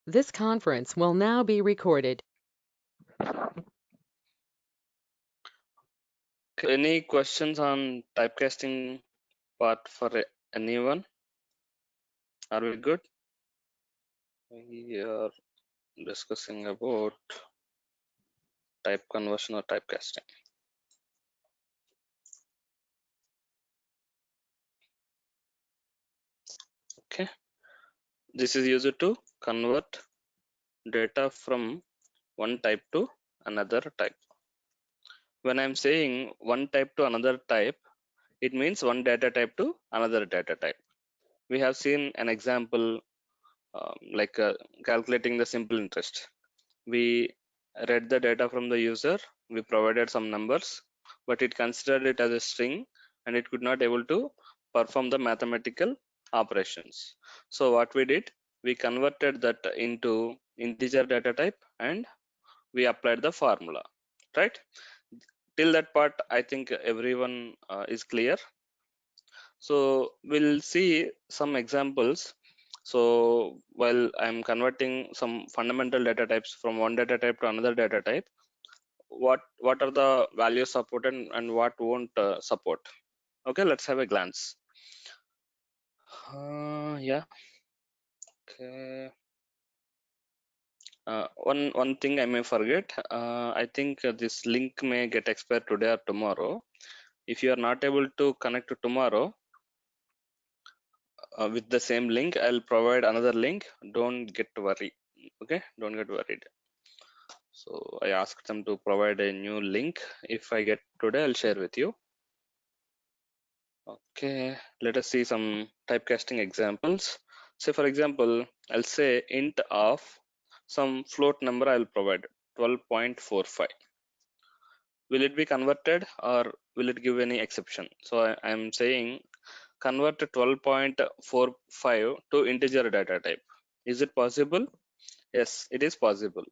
This conference will now be recorded. Any questions on typecasting part for anyone? Are we good? We are discussing about type conversion or typecasting. Okay, this is used to convert data from one type to another type. When I'm saying one type to another type, it means one data type to another data type. We have seen an example like calculating the simple interest. We read the data from the user, we provided some numbers, but it considered it as a string and it could not able to perform the mathematical operations. So what we did, we converted that into integer data type and we applied the formula, right? Till that part I think everyone is clear. So we'll see some examples. So while I'm converting some fundamental data types from one data type to another data type, what are the values supported and what won't support? Okay, let's have a glance. Yeah. Okay. One thing I may forget. I think this link may get expired today or tomorrow. If you are not able to connect to tomorrow, with the same link, I'll provide another link. Don't get worried. Okay, don't get worried. So I asked them to provide a new link. If I get today, I'll share with you. Okay, let us see some typecasting examples. Say for example, I'll say int of some float number I'll provide 12.45. Will it be converted or will it give any exception? So I'm saying convert 12.45 to integer data type. Is it possible? Yes, it is possible.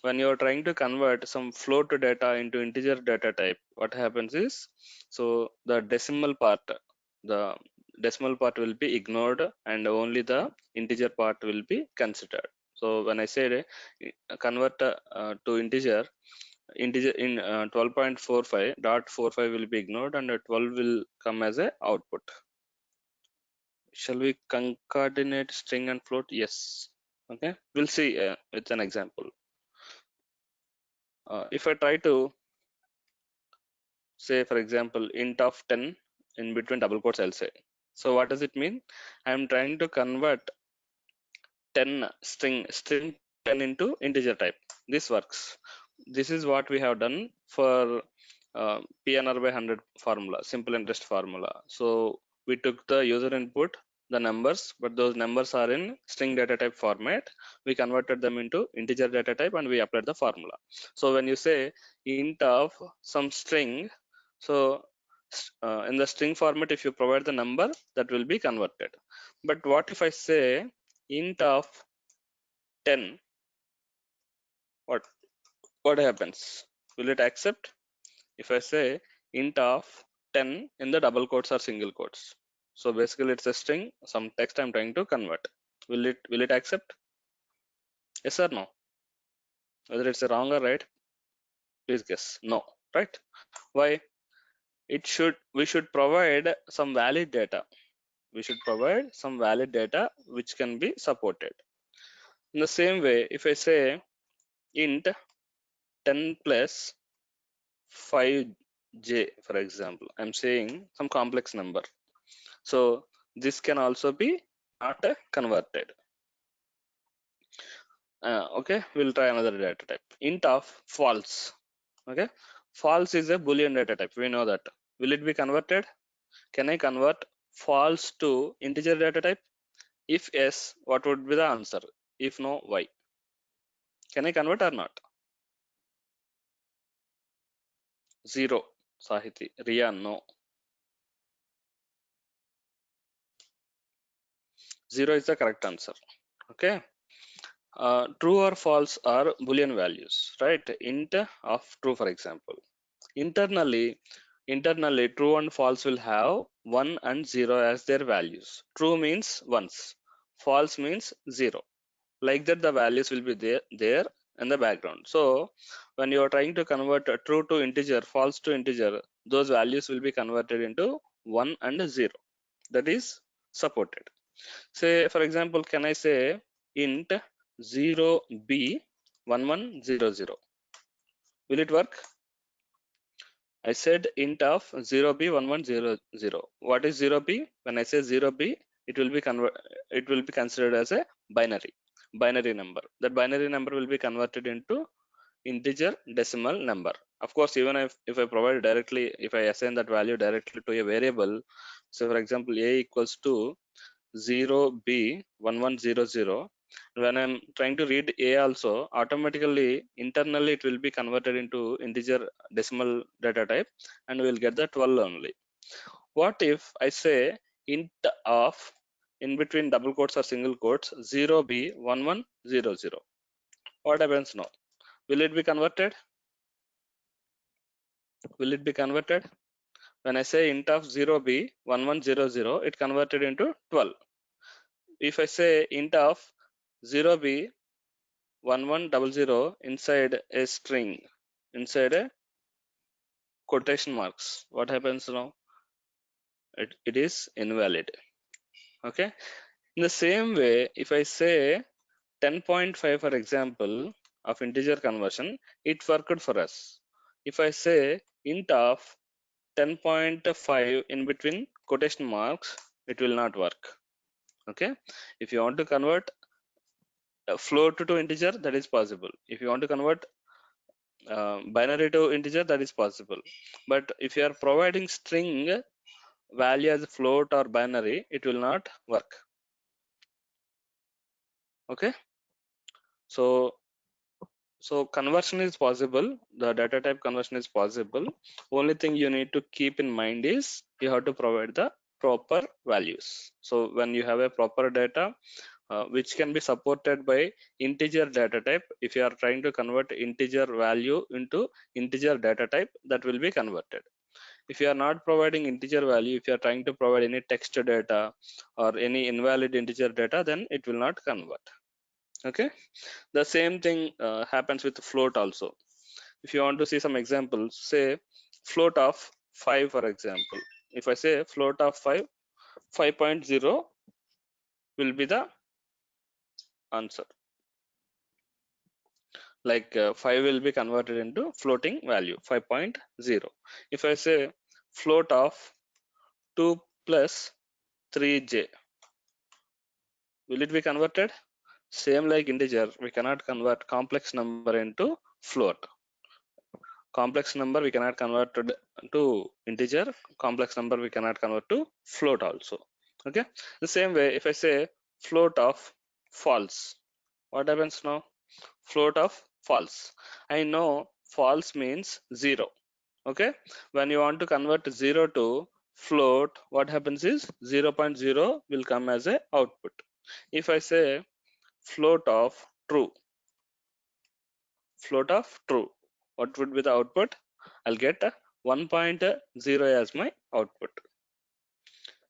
When you are trying to convert some float data into integer data type, what happens is, so the decimal part will be ignored and only the integer part will be considered. So when I say convert to integer in 12.45, dot 45 will be ignored and 12 will come as a output. Shall we concatenate string and float? Yes. Okay, we'll see with an example. If I try to say, for example, int of 10 in between double quotes, I'll say. So what does it mean? I'm trying to convert 10 string 10 into integer type. This works. This is what we have done for PNR by 100 formula, simple interest formula. So we took the user input, the numbers, but those numbers are in string data type format. We converted them into integer data type and we applied the formula. So when you say int of some string, so in the string format, if you provide the number, that will be converted. But what if I say int of 10? What happens? Will it accept? If I say int of 10 in the double quotes or single quotes, so basically it's a string, some text I'm trying to convert. Will it accept? Yes or no? Whether it's a wrong or right, please guess. No, right? Why? We should provide some valid data. We should provide some valid data which can be supported. In the same way, if I say int 10 plus 5j, for example, I'm saying some complex number. So this can also be not converted. Okay, we'll try another data type. Int of false. Okay, false is a Boolean data type. We know that. Will it be converted? Can I convert false to integer data type? If yes, what would be the answer? If no, why? Can I convert or not? 0. Sahiti. Riya, no. 0 is the correct answer. Okay. True or false are Boolean values, right? Int of true, for example. Internally, true and false will have 1 and 0 as their values. True means ones, false means 0. Like that the values will be there in the background. So when you are trying to convert a true to integer, false to integer, those values will be converted into 1 and 0. That is supported. Say for example, can I say int 0b1100? Will it work? I said int of 0b1100. What is 0b? When I say 0b, it will be considered as a binary number. That binary number will be converted into integer decimal number. Of course, even if I provide directly, if I assign that value directly to a variable, so for example, a equals to 0b1100, when I'm trying to read a also, automatically internally it will be converted into integer decimal data type and we'll get the 12 only. What if I say int of, in between double quotes or single quotes, 0b1100? What happens now? Will it be converted? Will it be converted? When I say int of 0b1100, it converted into 12. If I say int of 0b1100 inside a string, inside a quotation marks, what happens now? It is invalid. Okay. In the same way, if I say 10.5 for example of integer conversion, it worked for us. If I say int of 10.5 in between quotation marks, it will not work. Okay. If you want to convert a float to integer, that is possible. If you want to convert binary to integer, that is possible. But if you are providing string value as float or binary, it will not work. Okay. So conversion is possible, the data type conversion is possible. Only thing you need to keep in mind is you have to provide the proper values. So when you have a proper data which can be supported by integer data type, if you are trying to convert integer value into integer data type, that will be converted. If you are not providing integer value, if you are trying to provide any text data or any invalid integer data, then it will not convert. Okay. The same thing happens with float also. If you want to see some examples, say float of 5 for example. If I say float of 5, 5.0 will be the answer. Like 5 will be converted into floating value 5.0. If I say float of 2 plus 3j, will it be converted? Same like integer, we cannot convert complex number into float. Complex number we cannot convert to integer, complex number we cannot convert to float also. Okay. The same way, if I say float of false, what happens now? Float of false, I know false means 0. Okay. When you want to convert 0 to float, what happens is 0.0 will come as a output. If I say float of true, float of true, what would be the output? I'll get a 1.0 as my output.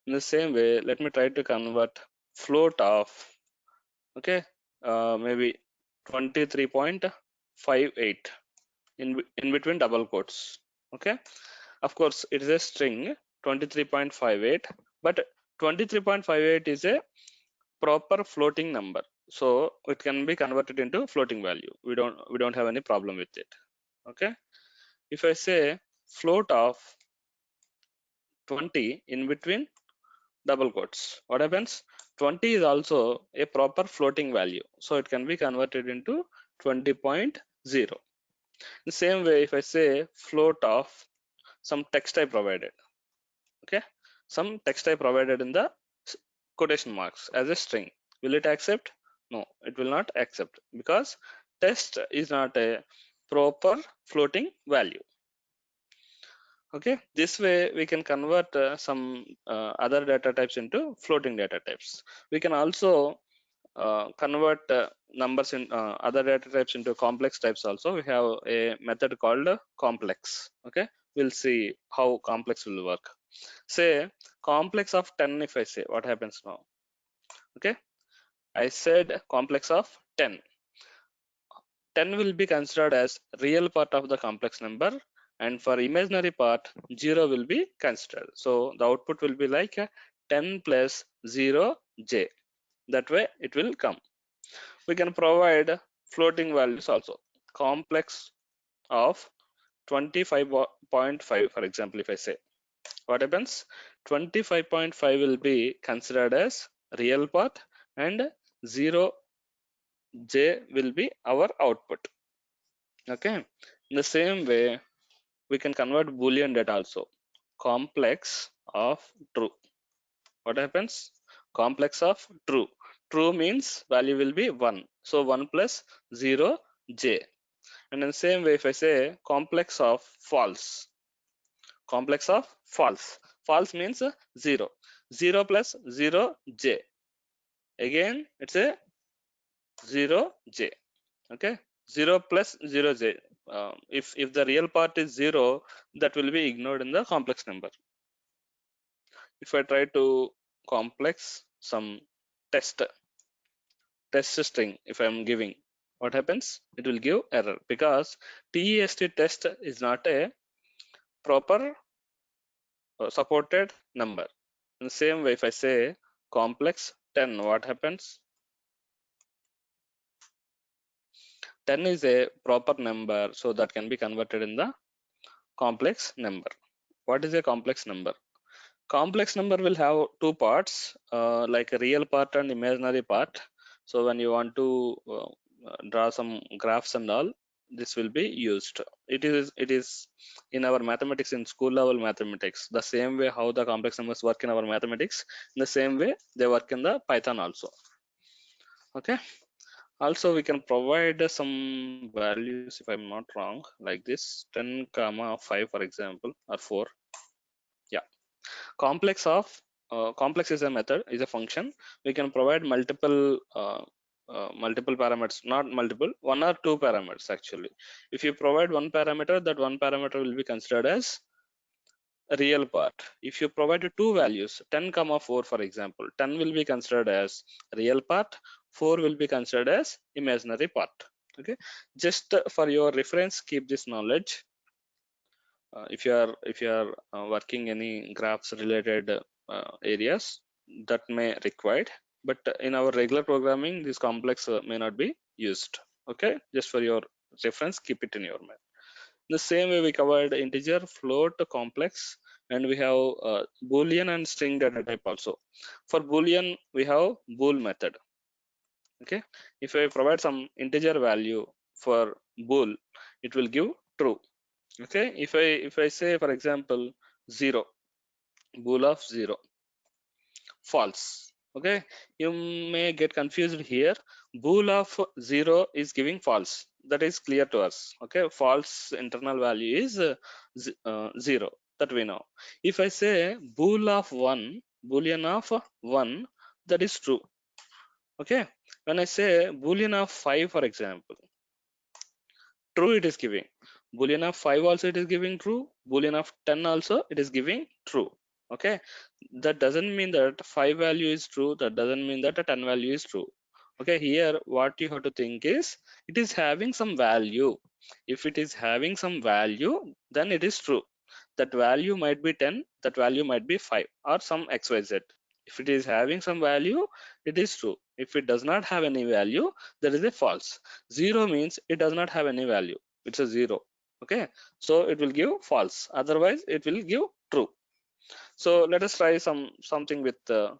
In the same way, let me try to convert float of, okay, maybe 23.58 in between double quotes. Okay. Of course, it is a string 23.58, but 23.58 is a proper floating number, so it can be converted into floating value. We don't have any problem with it. Okay. If I say float of 20 in between double quotes, what happens? 20 is also a proper floating value, so it can be converted into 20.0. The same way, if I say float of some text type provided, okay, some text type provided in the quotation marks as a string, will it accept? No, it will not accept, because text is not a proper floating value. Okay. This way we can convert some other data types into floating data types. We can also convert numbers in other data types into complex types also. We have a method called complex. Okay. We'll see how complex will work. Say complex of 10, if I say, what happens now? Okay. I said complex of 10. 10 will be considered as real part of the complex number, and for imaginary part 0 will be considered. So the output will be like 10 plus 0 j. That way it will come. We can provide floating values also. Complex of 25.5, for example, if I say, what happens? 25.5 will be considered as real part and 0 j will be our output. Okay. In the same way, we can convert Boolean data also. Complex of true. What happens? Complex of true. True means value will be 1. So 1 plus 0 j. And in the same way, if I say complex of false, complex of false. False means 0. 0 plus 0 j. Again, it's a 0 j. Okay, 0 plus 0 j. If the real part is 0, that will be ignored in the complex number. If I try to complex some test string, if I'm giving, what happens? It will give error because test is not a proper supported number. In the same way, if I say complex 10, what happens? 10 is a proper number, so that can be converted in the complex number. What is a complex number? Complex number will have two parts, like a real part and imaginary part. So when you want to draw some graphs and all, this will be used. It is in our mathematics, in school level mathematics, the same way how the complex numbers work in our mathematics, in the same way they work in the Python also. Okay. Also, we can provide some values, if I'm not wrong, like this 10 comma 5, for example, or 4. Yeah. Complex is a method, is a function. We can provide multiple parameters, not multiple, one or two parameters actually. If you provide one parameter, that one parameter will be considered as a real part. If you provide two values, 10 comma 4, for example, 10 will be considered as real part, 4 will be considered as imaginary part. Okay, just for your reference, keep this knowledge. If you are working any graphs related areas, that may required, but in our regular programming this complex may not be used. Okay, just for your reference, keep it in your mind. The same way we covered integer, float, complex, and we have Boolean and string data type also. For Boolean we have Bool method. Okay, if I provide some integer value for Bool, it will give true. Okay, if I say, for example, 0, bool of 0, false. Okay, you may get confused here. Bool of 0 is giving false. That is clear to us. Okay, false internal value is 0. That we know. If I say bool of 1, boolean of 1, that is true. Okay, when I say boolean of 5, for example, true it is giving. Boolean of 5 also it is giving true. Boolean of 10 also it is giving true. Okay, that doesn't mean that 5 value is true. That doesn't mean that a 10 value is true. Okay, here what you have to think is it is having some value. If it is having some value, then it is true. That value might be 10, that value might be 5 or some xyz. If it is having some value, it is true. If it does not have any value, that is a false. 0 means it does not have any value. It's a 0. Okay, so it will give false. Otherwise, it will give true. So let us try something with uh,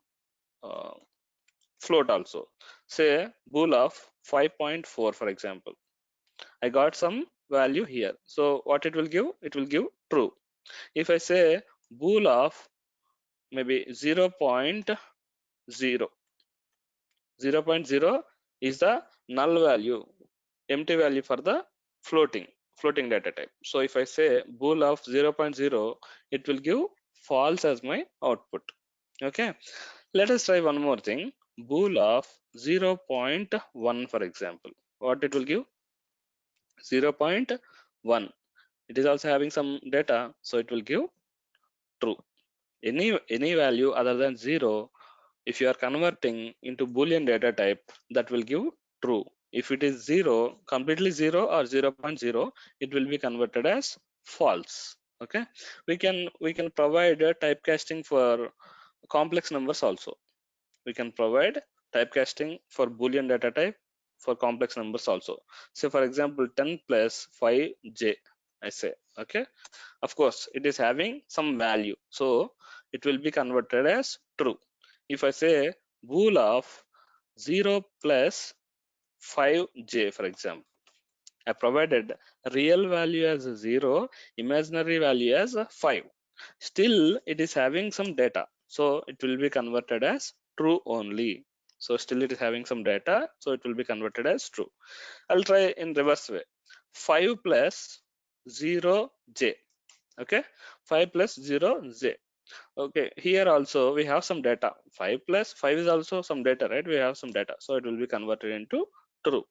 float also. Say bool of 5.4, for example. I got some value here. So what it will give? It will give true. If I say bool of maybe 0.0, 0.0 is the null value, empty value for the floating data type. So if I say bool of 0.0, it will give false as my output. Okay, let us try one more thing. Bool of 0.1, for example. What it will give? 0.1. It is also having some data, so it will give true. Any value other than 0, if you are converting into Boolean data type, that will give true. If it is 0, completely 0 or 0.0, it will be converted as false. Okay, we can provide a typecasting for complex numbers also. We can provide typecasting for Boolean data type for complex numbers also. So for example, 10 plus 5j, I say. Okay, of course it is having some value, so it will be converted as true. If I say bool of 0 plus 5j, for example, I provided real value as 0, imaginary value as 5. Still, it is having some data, so it will be converted as true only. So still it is having some data, so it will be converted as true. I'll try in reverse way. 5 plus 0j. Okay, 5 plus 0j. Okay, here also we have some data. 5 plus 5 is also some data, right? We have some data, so it will be converted into true.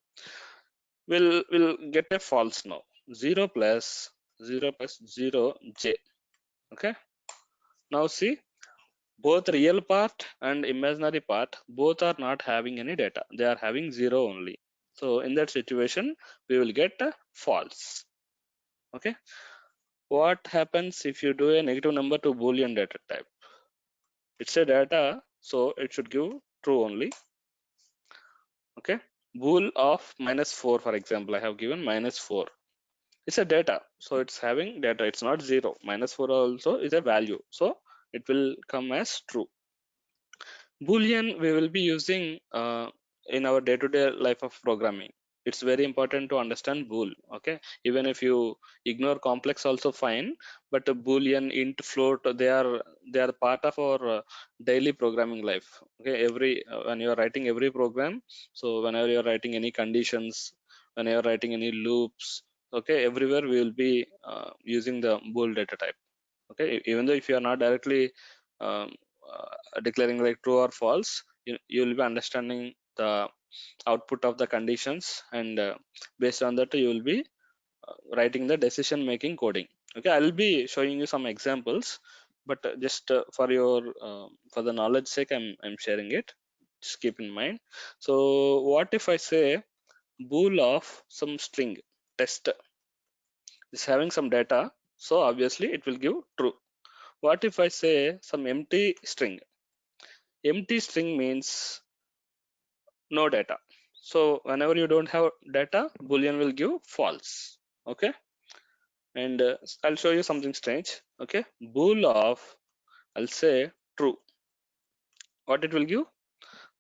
We'll get a false now. 0 plus 0j. Okay, now see, both real part and imaginary part, both are not having any data. They are having 0 only. So in that situation, we will get a false. Okay, what happens if you do a negative number to Boolean data type? It's a data, so it should give true only. Okay, bool of -4, for example, I have given -4. It's a data, so it's having data. It's not 0. -4 also is a value, so it will come as true. Boolean we will be using in our day-to-day life of programming. It's very important to understand bool. Okay, even if you ignore complex also fine, but Boolean, int, float, they are part of our daily programming life. Okay, every when you are writing every program, so whenever you are writing any conditions, when you are writing any loops, okay, everywhere we will be using the bool data type. Okay, even though if you are not directly um, declaring like true or false, you will be understanding the output of the conditions, and based on that you will be writing the decision making coding. Okay, I will be showing you some examples, but just for the knowledge sake, I'm sharing it. Just keep in mind. So what if I say bool of some string test is having some data, so obviously it will give true. What if I say some empty string? Empty string means no data. So whenever you don't have data, Boolean will give false. Okay, and I'll show you something strange. Okay, bool of, I'll say true. What it will give?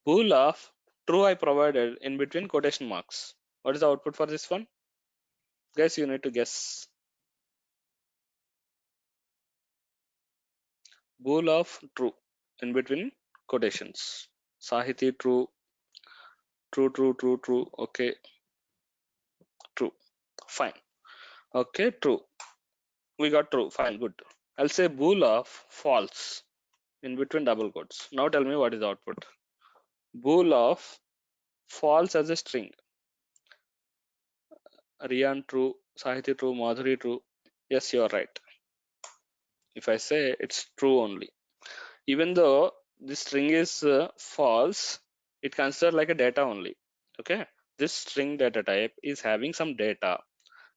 Bool of true I provided in between quotation marks. What is the output for this one? Guys, you need to guess. Bool of true in between quotations. Sahiti true, true, true, true, true. Okay, true. Fine. Okay, true. We got true. Fine, good. I'll say bool of false in between double quotes. Now tell me what is the output. Bool of false as a string. Rian true, Sahiti true, Madhuri true. Yes, you're right. If I say it's true only. Even though this string is false, it considered like a data only. Okay. This string data type is having some data.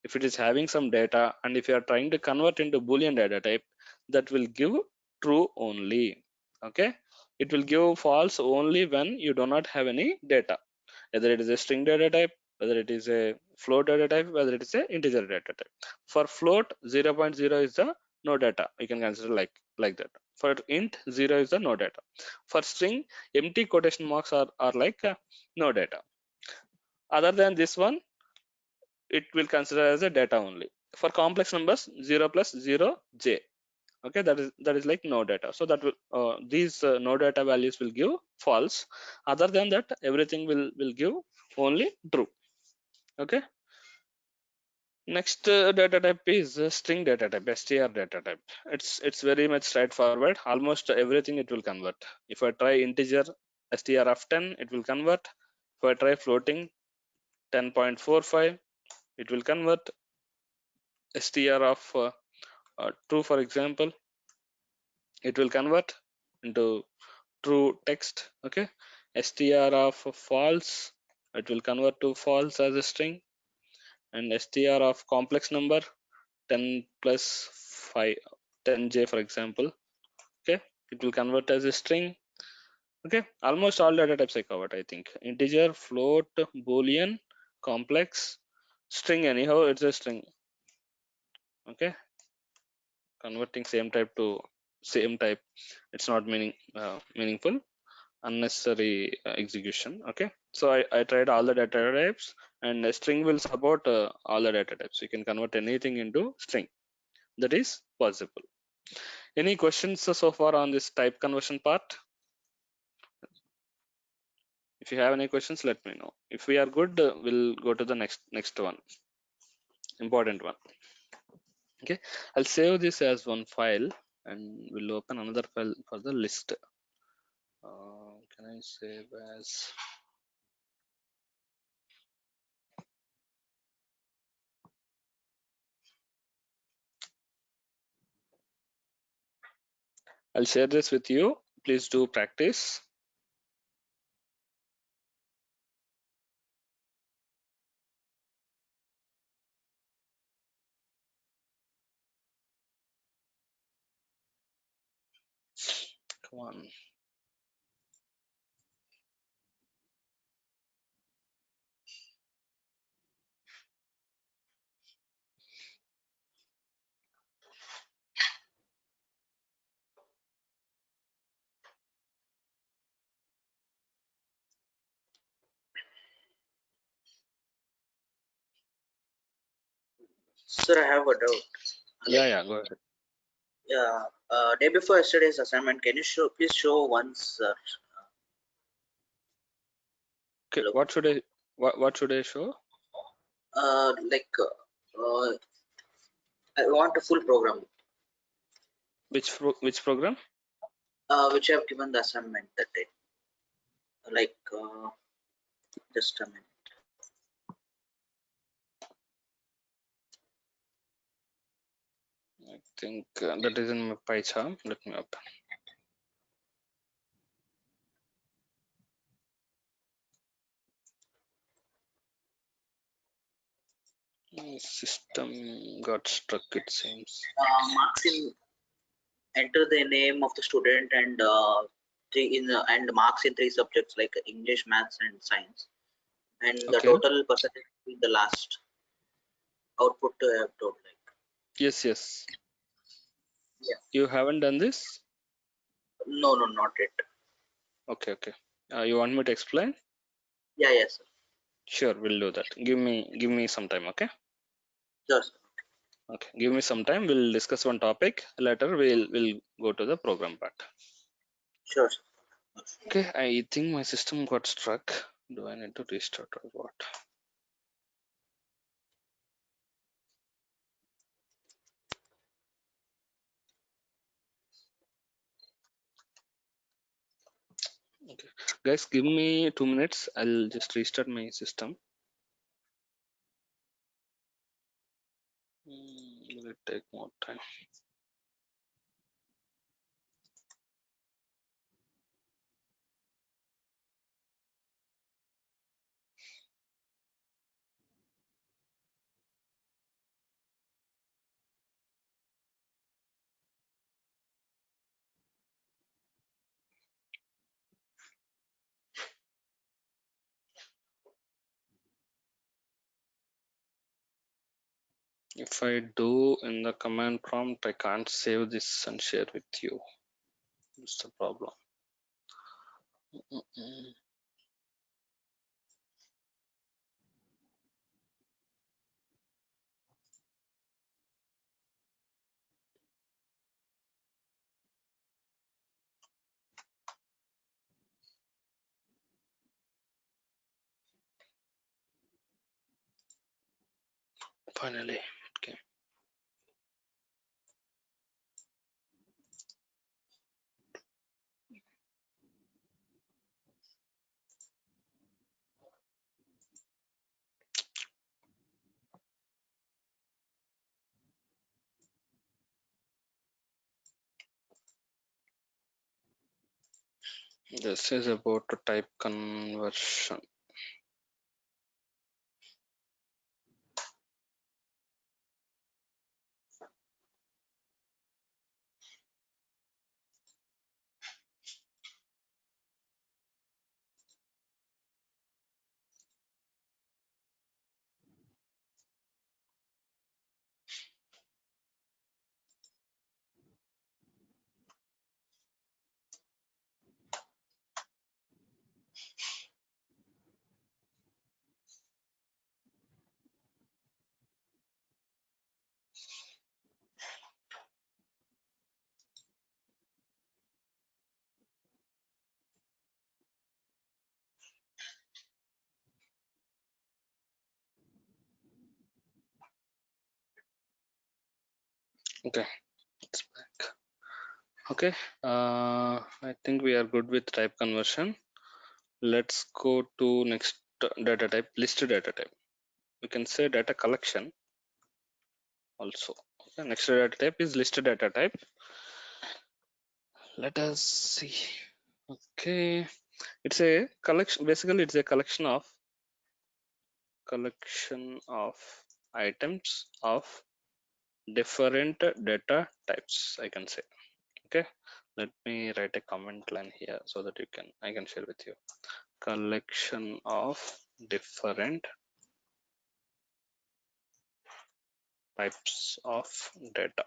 If it is having some data, and if you are trying to convert into Boolean data type, that will give true only. Okay, it will give false only when you do not have any data, whether it is a string data type, whether it is a float data type, whether it is a integer data type. For float, 0.0 is the no data, you can consider like that. For int, 0 is the no data. For string, empty quotation marks are like no data. Other than this one, it will consider as a data only. For complex numbers, 0 plus 0 j. Okay, that is like no data. So that will these no data values will give false. Other than that, everything will give only true. Okay. Next data type is string data type, str data type. It's very much straightforward. Almost everything it will convert. If I try integer str of 10, it will convert. If I try floating 10.45, it will convert. Str of true, for example, it will convert into true text. Okay, str of false, it will convert to false as a string, and str of complex number 10 plus 5, 10j for example. Okay, it will convert as a string. Okay, almost all data types I covered, I think. Integer, float, Boolean, complex, string, anyhow, it's a string. Okay, converting same type to same type, it's not meaningful, unnecessary execution. Okay, so I tried all the data types, and a string will support all the data types. You can convert anything into string. That is possible. Any questions so far on this type conversion part? If you have any questions, let me know. If we are good, we'll go to the next one, important one. Okay, I'll save this as one file, and we'll open another file for the list. Can I save as? I'll share this with you. Please do practice. Come on. Sir, I have a doubt. Hello. Yeah, go ahead. Yeah. Day before yesterday's assignment, can you please show once? Okay, Hello. what should I show? I want a full program, Which program? which I have given the assignment that day. Just a minute. I think that is in my PyCharm. Let me open. My system got stuck, it seems. Marks in enter the name of the student and and marks in 3 subjects like English, Maths, and Science, and the Okay. total percentage in the last output I have told. Yes. Yeah. You haven't done this? No, not yet. Okay. You want me to explain? Yeah, yes, sir. Sure, we'll do that. Give me some time, okay? Sure, sir. Okay, give me some time. We'll discuss one topic. Later we'll go to the program part. Sure, sir. Okay, I think my system got struck. Do I need to restart or what? Okay. Guys, give me 2 minutes. I'll just restart my system. Will it take more time? If I do in the command prompt, I can't save this and share with you. That's the problem. Finally, okay. This is about to type conversion. Okay, it's back. Okay, I think we are good with type conversion. Let's go to next data type, list data type. We can say data collection also. Okay, next data type is list data type. Let us see. Okay, it's a collection. Basically, it's a collection of items of different data types, I can say. Okay, let me write a comment line here so that I can share with you. Collection of different types of data.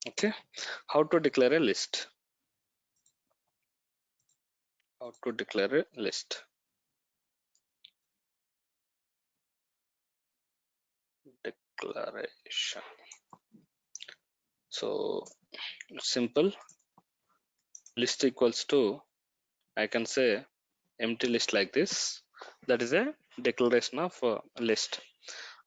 Okay, how to declare a list? How to declare a list? Declaration. So simple. List equals to, I can say, empty list like this. That is a declaration of list.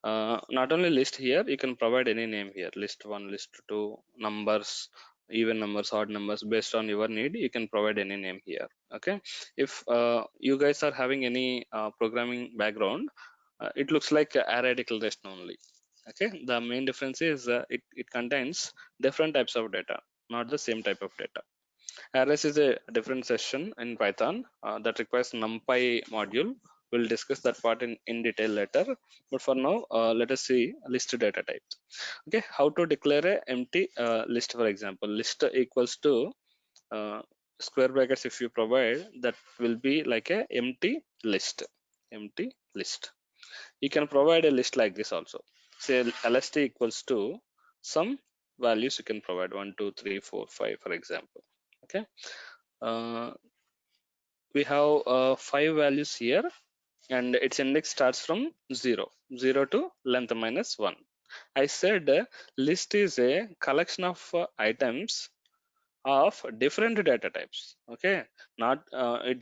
Not only list here, you can provide any name here. List 1, list 2, numbers, even numbers, odd numbers, based on your need, you can provide any name here. Okay, if you guys are having any programming background, it looks like array declaration only. Okay, the main difference is it contains different types of data, not the same type of data. Arrays is a different session in Python that requires NumPy module. We'll discuss that part in detail later. But for now, let us see list data types. Okay, how to declare a empty list, for example. List equals to uh, square brackets. If you provide, that will be like a empty list. Empty list. You can provide a list like this also. Say lst equals to some values you can provide 1, 2, 3, 4, 5, for example. Okay, we have 5 values here, and its index starts from 0 to length minus 1. I said list is a collection of items of different data types. Okay, not it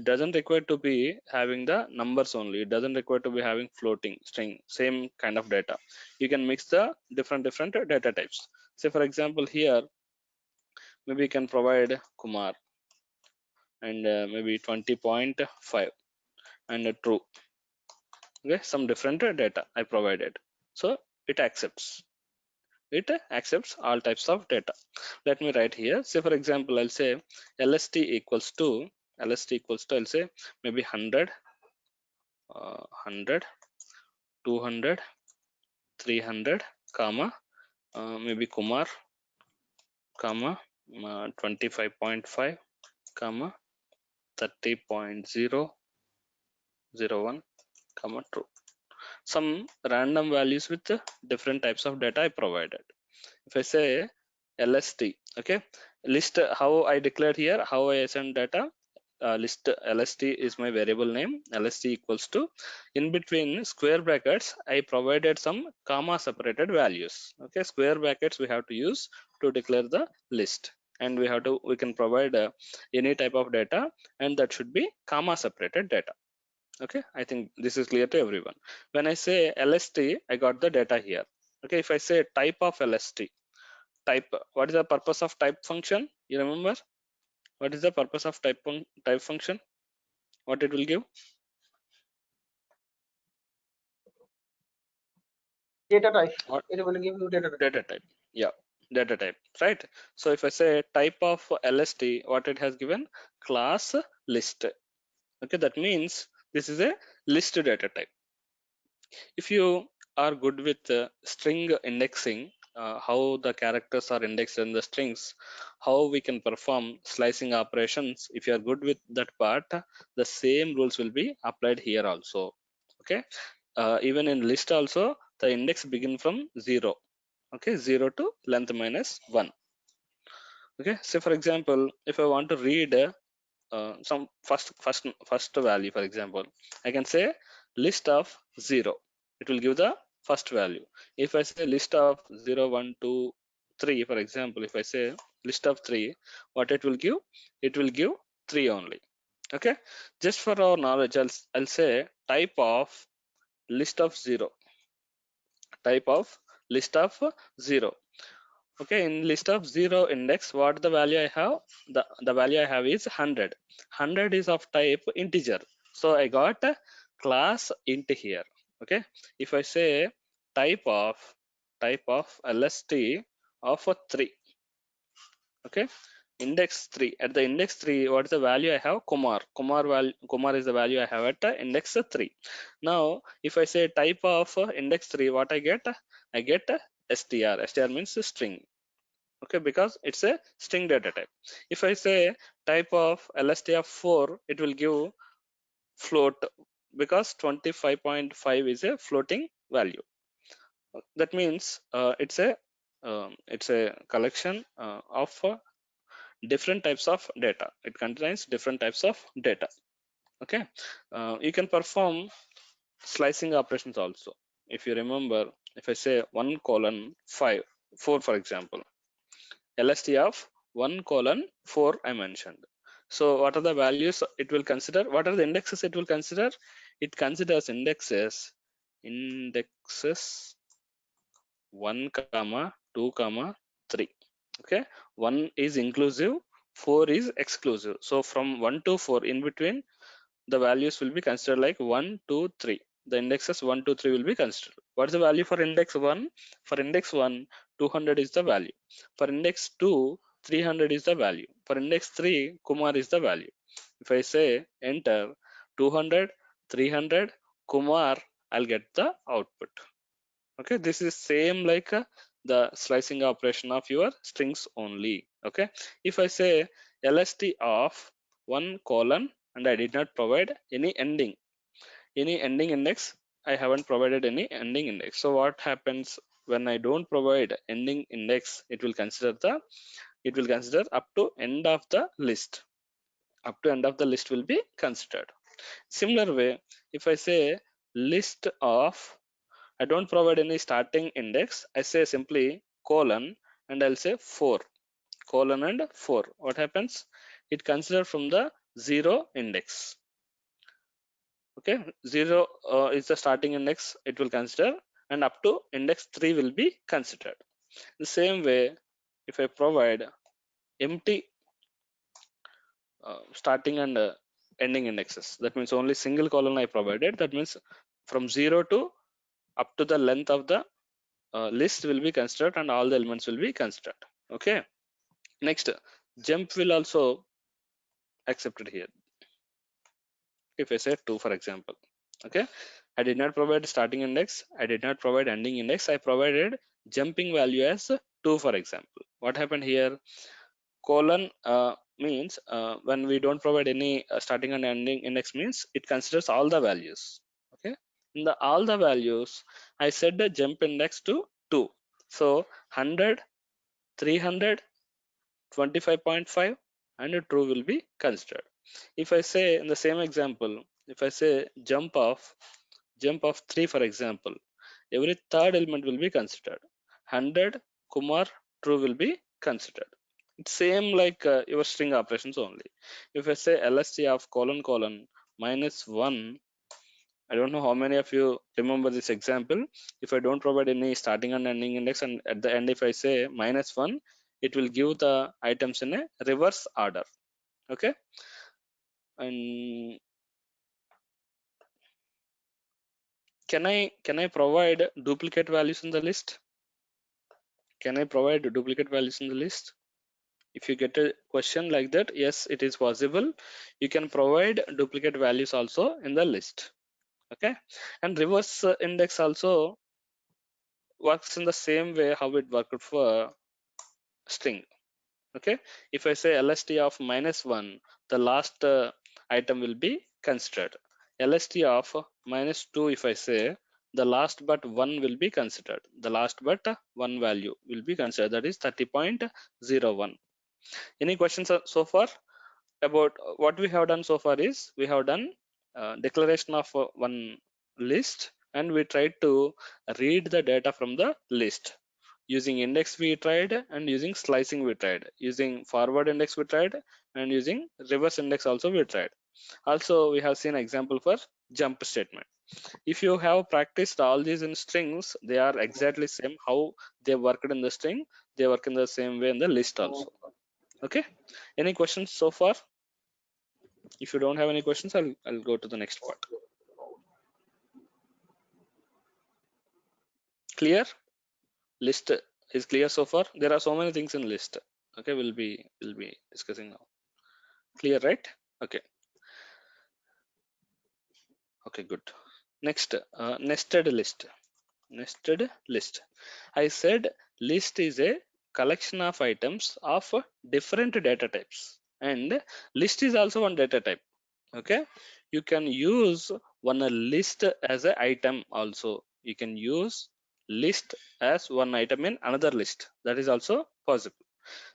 doesn't require to be having the numbers only. It doesn't require to be having floating string, same kind of data. You can mix the different data types. Say for example here, maybe you can provide Kumar, and maybe 20.5 and true. Okay, some different data I provided, so it accepts all types of data. Let me write here. Say for example, I'll say lst equals to I'll say maybe 100, 100, 200, 300, comma, maybe Kumar, comma, 25.5, comma, 30.001, comma, true. Some random values with different types of data I provided. If I say LST, okay, list, how I declared here, how I assign data, list LST is my variable name. LST equals to, in between square brackets, I provided some comma separated values. Okay, square brackets we have to use to declare the list, and we can provide any type of data, and that should be comma separated data. Okay, I think this is clear to everyone. When I say LST, I got the data here. Okay, if I say type of LST, type, what is the purpose of type function? You remember what is the purpose of type function? What it will give? Data type. What? It will give you data type. Data type. Yeah, data type, right? So if I say type of LST, what it has given? Class list. Okay, that means this is a list data type. If you are good with string indexing, how the characters are indexed in the strings, how we can perform slicing operations, if you are good with that part, the same rules will be applied here also. Okay, even in list also, the index begin from 0. Okay, 0 to length minus 1. Okay, so for example, if I want to read some first value, for example, I can say list of 0. It will give the first value. If I say list of 0, 1, 2, 3, for example, if I say list of 3, what it will give? It will give 3 only. Okay, just for our knowledge, I'll say type of list of 0. Type of list of 0. Okay, in list of 0 index, what the value I have? The value I have is 100. 100 is of type integer. So I got a class int here. Okay, if I say type of lst of 3. Okay, index 3. At the index 3, what is the value I have? Kumar. Kumar is the value I have at index 3. Now, if I say type of index 3, what I get? I get str. Str means string. Okay, because it's a string data type. If I say type of lst of 4, it will give float, because 25.5 is a floating value. That means it's a collection of different types of data. It contains different types of data. Okay, you can perform slicing operations also. If you remember, if I say 1 colon 5 4, for example, lst of 1 colon 4 I mentioned. So what are the values it will consider? What are the indexes it will consider? It considers indexes 1 comma 2 comma 3. Okay, 1 is inclusive, 4 is exclusive. So from 1 to 4, in between, the values will be considered like 1, 2, 3. The indexes 1, 2, 3 will be considered. What is the value for index 1? For index 1, 200 is the value. For index 2, 300 is the value. For index 3, Kumar is the value. If I say enter 200, 300, Kumar, I'll get the output. Okay, this is same like the slicing operation of your strings only. Okay, if I say lst of 1 colon and I did not provide any ending index, I haven't provided any ending index. So what happens when I don't provide ending index? It will consider up to end of the list. Up to end of the list will be considered. Similar way, if I say list of, I don't provide any starting index, I say simply colon and I'll say 4, colon and 4. What happens? It consider from the 0 index. Okay, 0 is the starting index it will consider, and up to index 3 will be considered. The same way, if I provide empty starting and ending indexes, that means only single colon I provided, that means from 0 to up to the length of the list will be considered and all the elements will be considered. Okay, next, jump will also accepted here. If I say 2, for example, okay, I did not provide starting index, I did not provide ending index, I provided jumping value as 2, for example. What happened here? Colon means when we don't provide any starting and ending index, means it considers all the values. Okay, in the all the values, I set the jump index to 2. So 100, 300, 25.5 and a true will be considered. If I say in the same example, if I say jump of 3, for example, every third element will be considered. 100, Kumar, true will be considered. It's same like your string operations only. If I say lst of colon colon minus 1, I don't know how many of you remember this example. If I don't provide any starting and ending index, and at the end if I say minus 1, it will give the items in a reverse order. Okay, and can I provide duplicate values in the list? Can I provide duplicate values in the list? If you get a question like that, yes, it is possible. You can provide duplicate values also in the list. Okay, and reverse index also works in the same way how it worked for string. Okay, if I say lst of minus 1, the last item will be considered. Lst of minus 2, if I say, the last but 1 will be considered. The last but 1 value will be considered, that is 30.01. Any questions so far? About what we have done so far is we have done declaration of one list, and we tried to read the data from the list. Using index we tried, and using slicing we tried, using forward index we tried, and using reverse index also we tried. Also we have seen example for jump statement. If you have practiced all these in strings, they are exactly same how they worked in the string, they work in the same way in the list also. Okay, any questions so far? If you don't have any questions, I'll go to the next part. Clear? List is clear so far? There are so many things in list. Okay, we'll be discussing now. Clear, right? Okay. Okay, good. Next, nested list. Nested list. I said list is a collection of items of different data types, and list is also one data type. Okay, you can use one list as an item also. You can use list as one item in another list. That is also possible.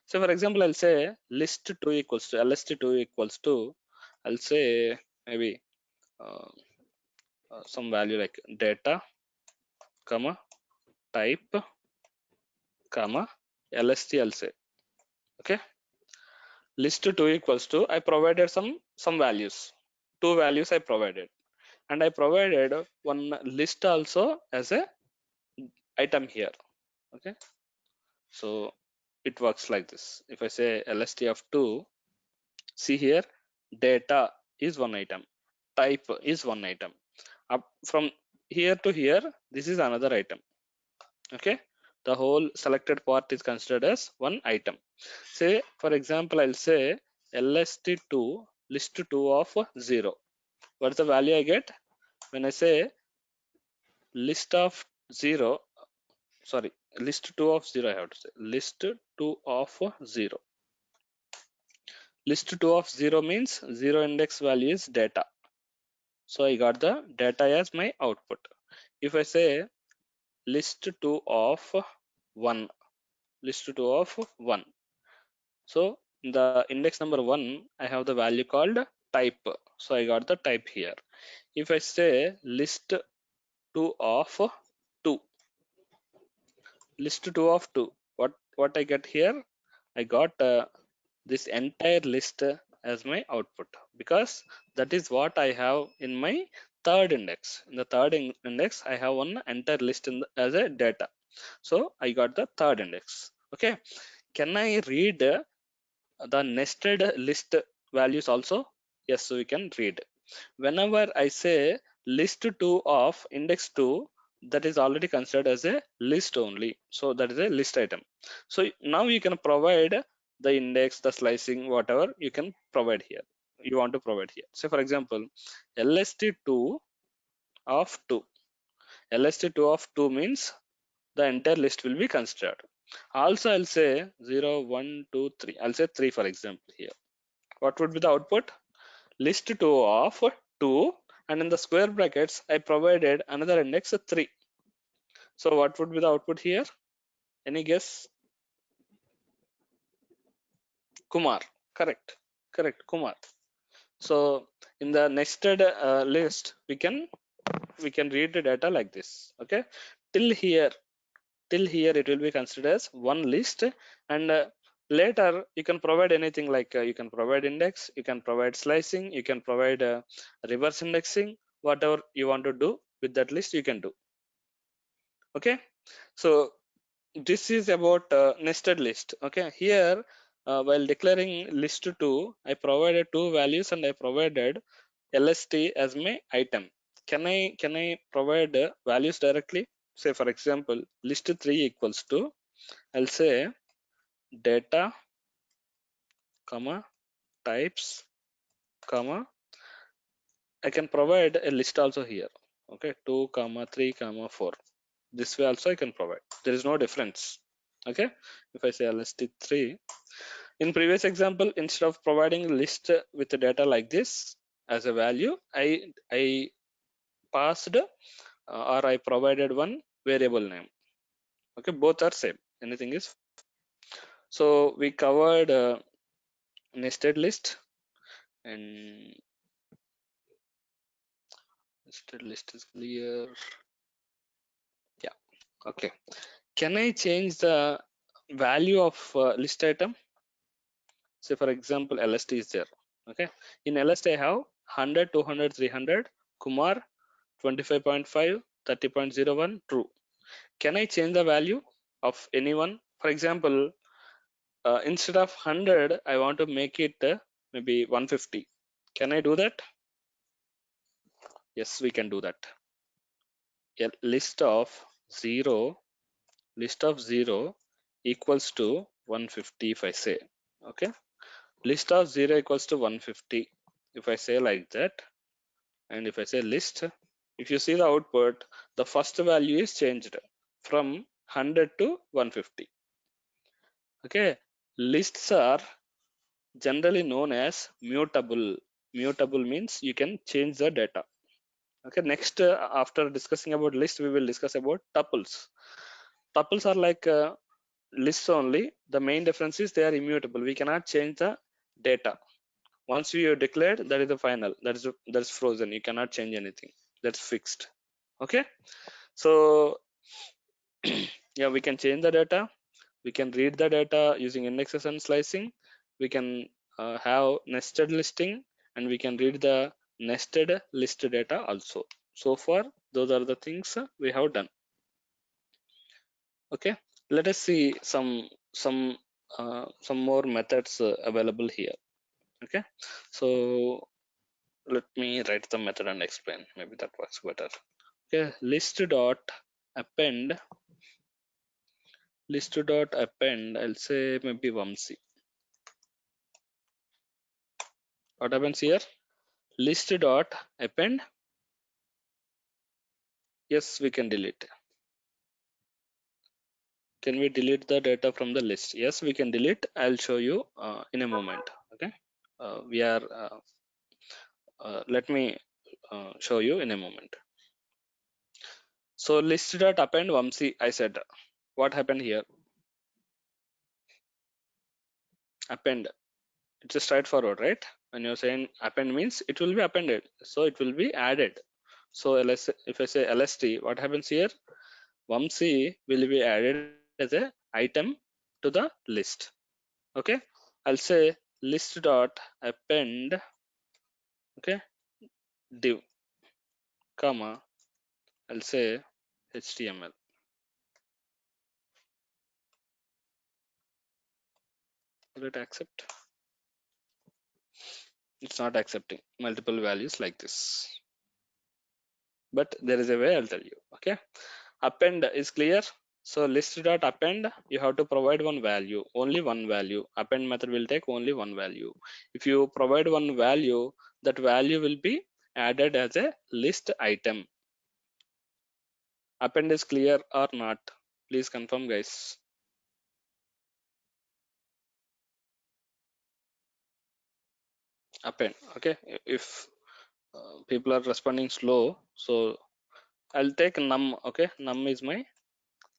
So for example, I'll say list 2 equals to lst2 equals to, I'll say maybe uh, some value like data comma type comma lst, I'll say. Okay, list 2 equals to, I provided some values, two values I provided, and I provided one list also as a item here. Okay, so it works like this. If I say lst of 2, see here, data is one item, type is one item, up from here to here this is another item. Okay, the whole selected part is considered as one item. Say for example, I'll say lst2 list2 of 0. What's the value I get when I say list of 0? Sorry, list2 of 0, I have to say list2 of 0. List2 of 0 means 0 index value is data, so I got the data as my output. If I say list2 of 1, list2 of 1, so in the index number 1 I have the value called type, so I got the type here. If I say list2 of 2, list2 of 2, what I get here, I got this entire list as my output, because that is what I have in my third index. In the third index I have one entire list as a data, so I got the third index. Okay, can I read the nested list values also? Yes, so we can read. Whenever I say list2 of index 2, that is already considered as a list only, so that is a list item. So now you can provide the index, the slicing, whatever you can provide here, you want to provide here. So for example, lst2 of 2, lst2 of 2 means the entire list will be considered. Also I'll say 0 1 2 3, I'll say 3 for example here. What would be the output? List2 of 2, and in the square brackets I provided another index 3. So what would be the output here? Any guess? Kumar. Correct, Kumar. So in the nested list we can read the data like this. Okay, till here it will be considered as one list, and later you can provide anything like you can provide index, you can provide slicing, you can provide reverse indexing, whatever you want to do with that list you can do. Okay, so this is about nested list. Okay, here while declaring list2, I provided two values and I provided lst as my item. Can I provide values directly? Say for example, list3 equals to, I'll say data comma types comma, I can provide a list also here. Okay, 2 comma 3 comma 4, this way also I can provide, there is no difference. Okay, if I say lst3, in previous example, instead of providing a list with the data like this as a value, I passed or I provided one variable name. Okay, both are same, anything is. So we covered nested list, and nested list is clear. Yeah, okay. Can I change the value of list item? Say for example, lst is there. Okay, in lst I have 100 200 300 Kumar 25.5, 30.01, true. Can I change the value of anyone? For example, instead of 100, I want to make it maybe 150. Can I do that? Yes, we can do that. A list of 0 equals to 150 if I say. Okay, list of 0 equals to 150 if I say like that. And if I say list, if you see the output, the first value is changed from 100 to 150. Okay, lists are generally known as mutable. Mutable means you can change the data. Okay, next, after discussing about list, we will discuss about tuples. Tuples are like lists only. The main difference is they are immutable. We cannot change the data. Once you declared, that is the final. That's frozen. You cannot change anything. That's fixed. Okay, so yeah, we can change the data. We can read the data using indexes and slicing. We can have nested listing, and we can read the nested list data also. So far, those are the things we have done. Okay, let us see some more methods available here. Okay, so let me write the method and explain. Maybe that works better. Okay, list dot append. List dot append. I'll say maybe Vamsi. What happens here? List dot append. Yes, we can delete. Can we delete the data from the list? Yes, we can delete. I'll show you in a moment. Okay, let me show you in a moment. So list dot append Vamsi, I said. What happened here? Append. It's a straightforward, right? When you're saying append means it will be appended, so it will be added. So if I say LST, what happens here? Vamsi will be added as a item to the list. Okay, I'll say list dot append, okay, div, comma, I'll say HTML. Will it accept? It's not accepting multiple values like this, but there is a way. I'll tell you. Okay, append is clear. So list dot append, you have to provide one value, only one value. Append method will take only one value. If you provide one value, that value will be added as a list item. Append is clear or not? Please confirm, guys. Append. Okay, if people are responding slow, so I'll take num. Okay, num is my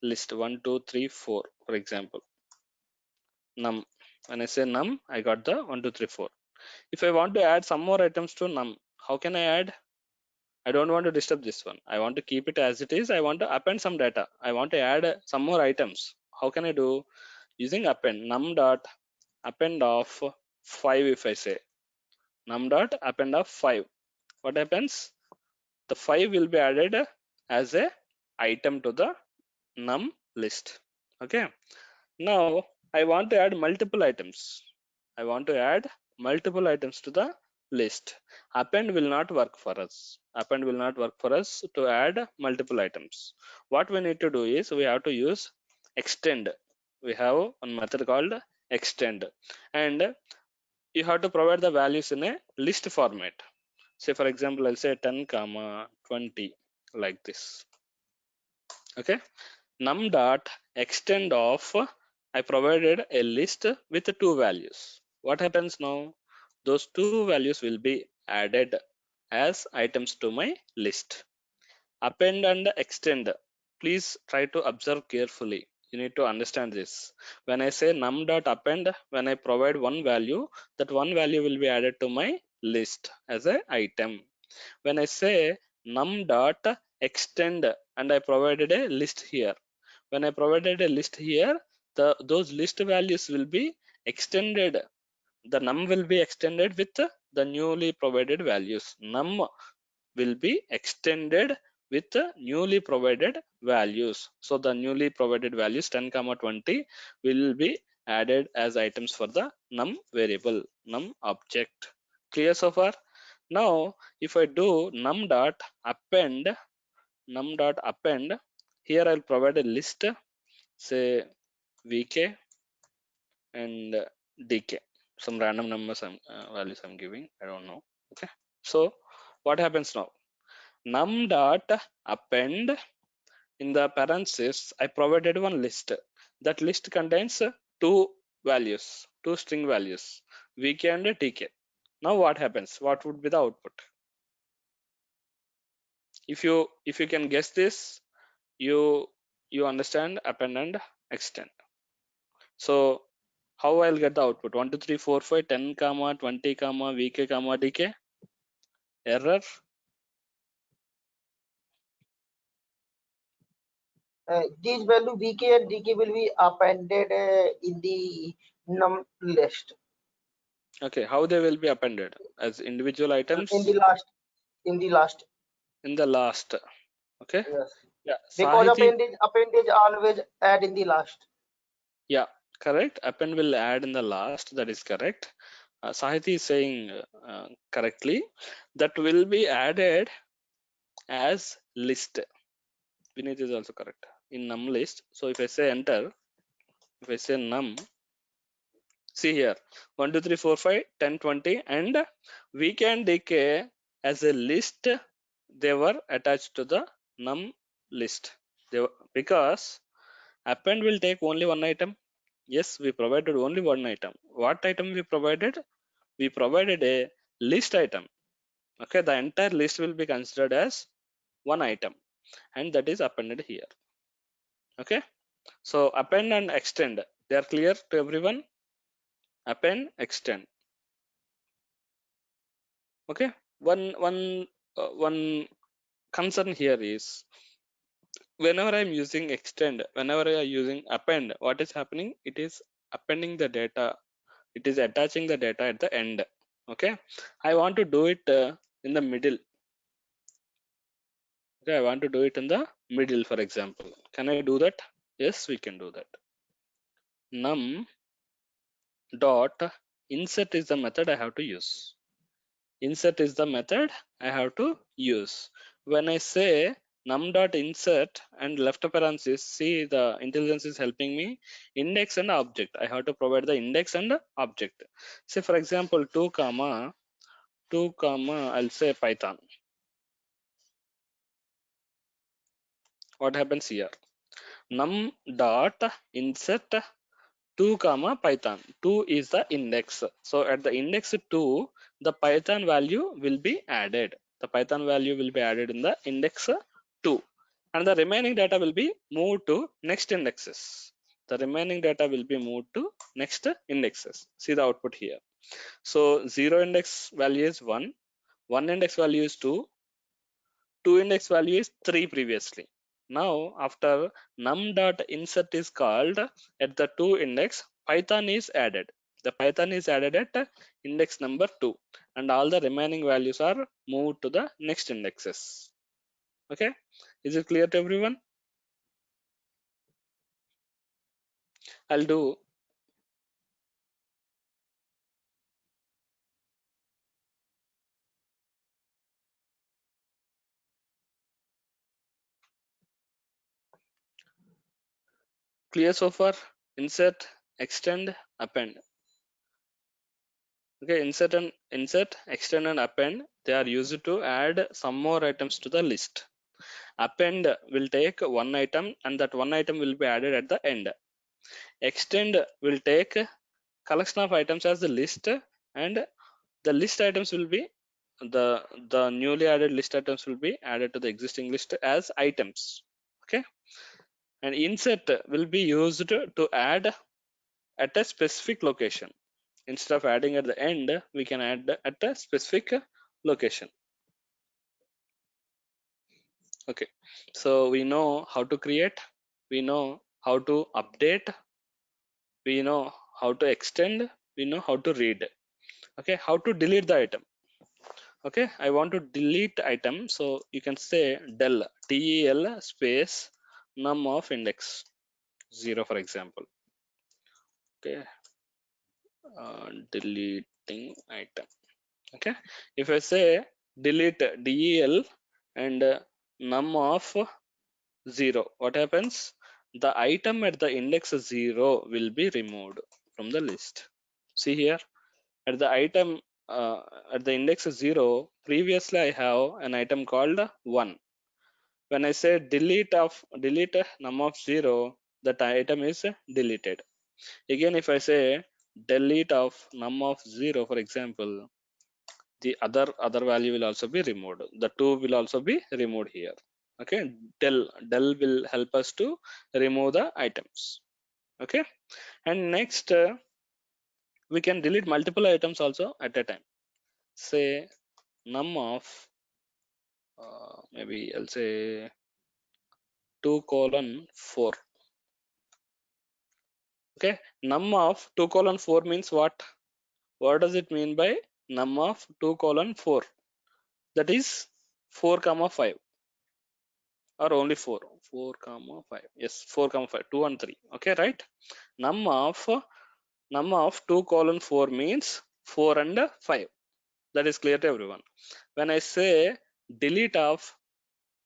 list 1 2 3 4, for example. Num. When I say num, I got the 1 2 3 4. If I want to add some more items to num, how can I add? I don't want to disturb this one. I want to keep it as it is. I want to append some data. I want to add some more items. How can I do? Using append. Num dot append of 5. If I say num dot append of 5, what happens? The 5 will be added as a item to the num list. Okay, now I want to add multiple items. I want to add multiple items to the list. Append will not work for us. Append will not work for us to add multiple items. What we need to do is we have to use extend. We have one method called extend, and you have to provide the values in a list format. Say for example, I'll say 10 comma 20 like this. Okay, num dot extend of, I provided a list with two values. What happens now? Those two values will be added as items to my list. Append and extend, please try to observe carefully. You need to understand this. When I say num dot append, when I provide one value, that one value will be added to my list as an item. When I say num dot extend and I provided a list here, when I provided a list here, those list values will be extended. The num will be extended with the newly provided values. Num will be extended with the newly provided values. So the newly provided values 10, 20 will be added as items for the num variable, num object. Clear so far? Now, if I do num dot append, here I'll provide a list, say vk and dk, some random numbers values I'm giving, I don't know. Okay, so what happens now? Num dot append, in the parentheses I provided one list. That list contains two values, two string values, vk and dk. Now what happens? What would be the output? If you can guess this, you understand append and extend. So how I'll get the output? 1 2 3 4 5 10 comma 20 comma vk comma dk. Error. These value vk and dk will be appended in the num list Okay, how they will be appended? As individual in items the last. In the last, in the last. Okay, yes, yeah, because Sahiti. appendage always add in the last. Yeah, correct. Append will add in the last. That is correct. Sahiti is saying correctly. That will be added as list. Vinith is also correct in num list. So if I say enter, if I say num, see here 1 2 3 4 5 10 20 and week and decay as a list, they were attached to the num list. Because append will take only one item. Yes, we provided only one item. What item we provided? We provided a list item. Okay, the entire list will be considered as one item, and that is appended here. Okay, so append and extend, they are clear to everyone? Append, extend. Okay, one concern here is, whenever I'm using extend, whenever I am using append, what is happening? It is appending the data, it is attaching the data at the end. Okay, I want to do it in the middle. Okay, I want to do it in the middle, for example. Can I do that? Yes, we can do that. Num dot insert is the method I have to use. Insert is the method I have to use. When I say num dot insert and left parenthesis, see the intelligence is helping me. Index and object. I have to provide the index and object. Say for example 2 comma I'll say Python. What happens here? Num dot insert 2 comma Python. 2 is the index. So at the index 2, the Python value will be added. The Python value will be added in the index 2. And the remaining data will be moved to next indexes. The remaining data will be moved to next indexes. See the output here. So 0 index value is 1. 1 index value is 2. 2 index value is 3 previously. Now after num dot insert is called, at the 2 index Python is added. The Python is added at index number 2, and all the remaining values are moved to the next indexes. Okay, is it clear to everyone? I'll do clear so far. Insert, extend, append. Okay, insert, extend and append, they are used to add some more items to the list. Append will take one item, and that one item will be added at the end. Extend will take collection of items as the list, and the list items will be the newly added list items will be added to the existing list as items. Okay, and insert will be used to add at a specific location. Instead of adding at the end, we can add at a specific location. Okay, so we know how to create, we know how to update, we know how to extend, we know how to read. Okay, how to delete the item? Okay, I want to delete item, so you can say del space num of index 0, for example. Okay, deleting item. Okay, if I say delete del and num of 0, what happens? The item at the index 0 will be removed from the list. See here, at the item at the index 0, previously I have an item called 1. When I say delete num of 0, that item is deleted. Again, if I say delete of num of 0, for example, the other value will also be removed. The 2 will also be removed here. Okay, del will help us to remove the items. Okay, and next we can delete multiple items also at a time. Say num of maybe I'll say 2:4. Okay, num of 2:4 means what? What does it mean by num of 2:4? That is 4 comma 5, or only 4? 4 comma 5, yes, 4 comma 5, 2 and 3. Okay, right? Num of 2:4 means 4 and 5. That is clear to everyone. When I say delete of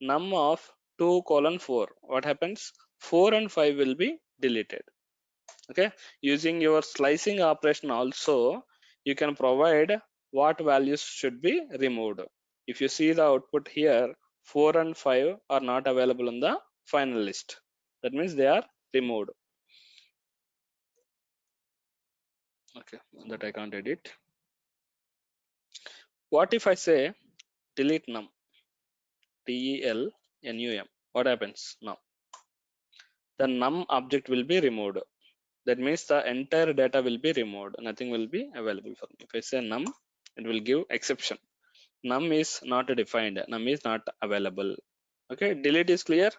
num of 2:4, what happens? 4 and 5 will be deleted. Okay, using your slicing operation also, you can provide what values should be removed. If you see the output here, 4 and 5 are not available in the final list. That means they are removed. Okay, that I can't edit. What if I say delete num, delnum? What happens now? The num object will be removed. That means the entire data will be removed. Nothing will be available for me. If I say num, it will give exception. Num is not defined. Num is not available. Okay, delete is clear.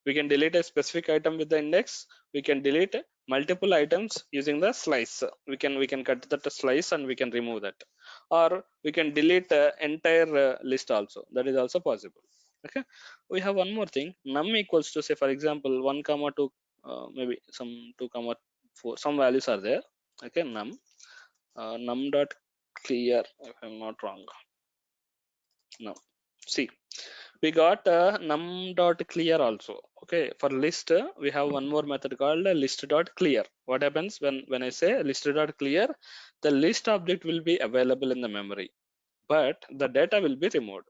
We can delete a specific item with the index. We can delete multiple items using the slice. We can cut that slice and we can remove that, or we can delete entire list also. That is also possible. Okay, we have one more thing. Num equals to, say for example, 1 comma 2, maybe some 2 comma 4, some values are there. Okay, num dot clear, if I'm not wrong. No, see, we got num dot clear also. Okay, for list we have one more method called list dot clear. What happens when I say list dot clear? The list object will be available in the memory, but the data will be removed.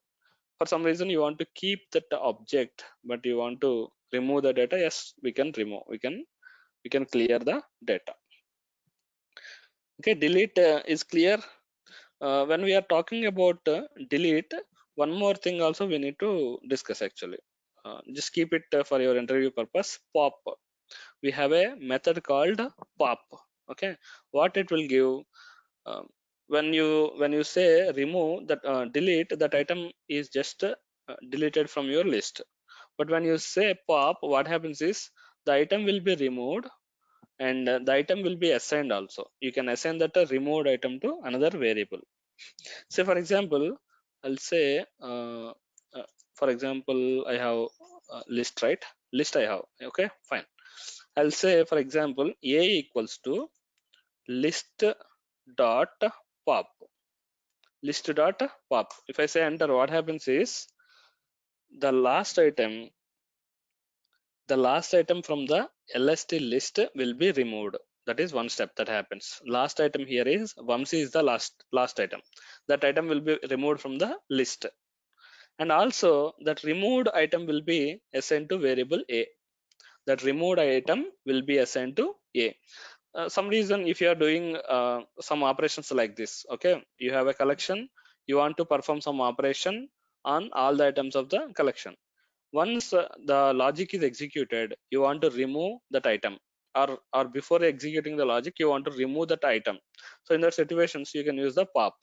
For some reason you want to keep that object, but you want to remove the data. Yes, we can remove, we can clear the data. Okay, delete is clear. When we are talking about delete, one more thing also we need to discuss actually. Just keep it for your interview purpose. Pop, we have a method called pop. Okay, what it will give, um, when you say remove that, delete, that item is just deleted from your list. But when you say pop, what happens is the item will be removed, and the item will be assigned also. You can assign that removed item to another variable. Say for example, I'll say for example, I have list, right? List I have. Okay, fine. I'll say for example a equals to list dot pop. List dot pop. If I say enter, what happens is the last item from the lst list will be removed. That is one step that happens. Last item here is Vamsi is the last item. That item will be removed from the list, and also that removed item will be assigned to variable a. That removed item will be assigned to a. Some reason, if you are doing some operations like this, okay, you have a collection, you want to perform some operation on all the items of the collection. Once the logic is executed, you want to remove that item, or before executing the logic you want to remove that item. So in that situations you can use the pop.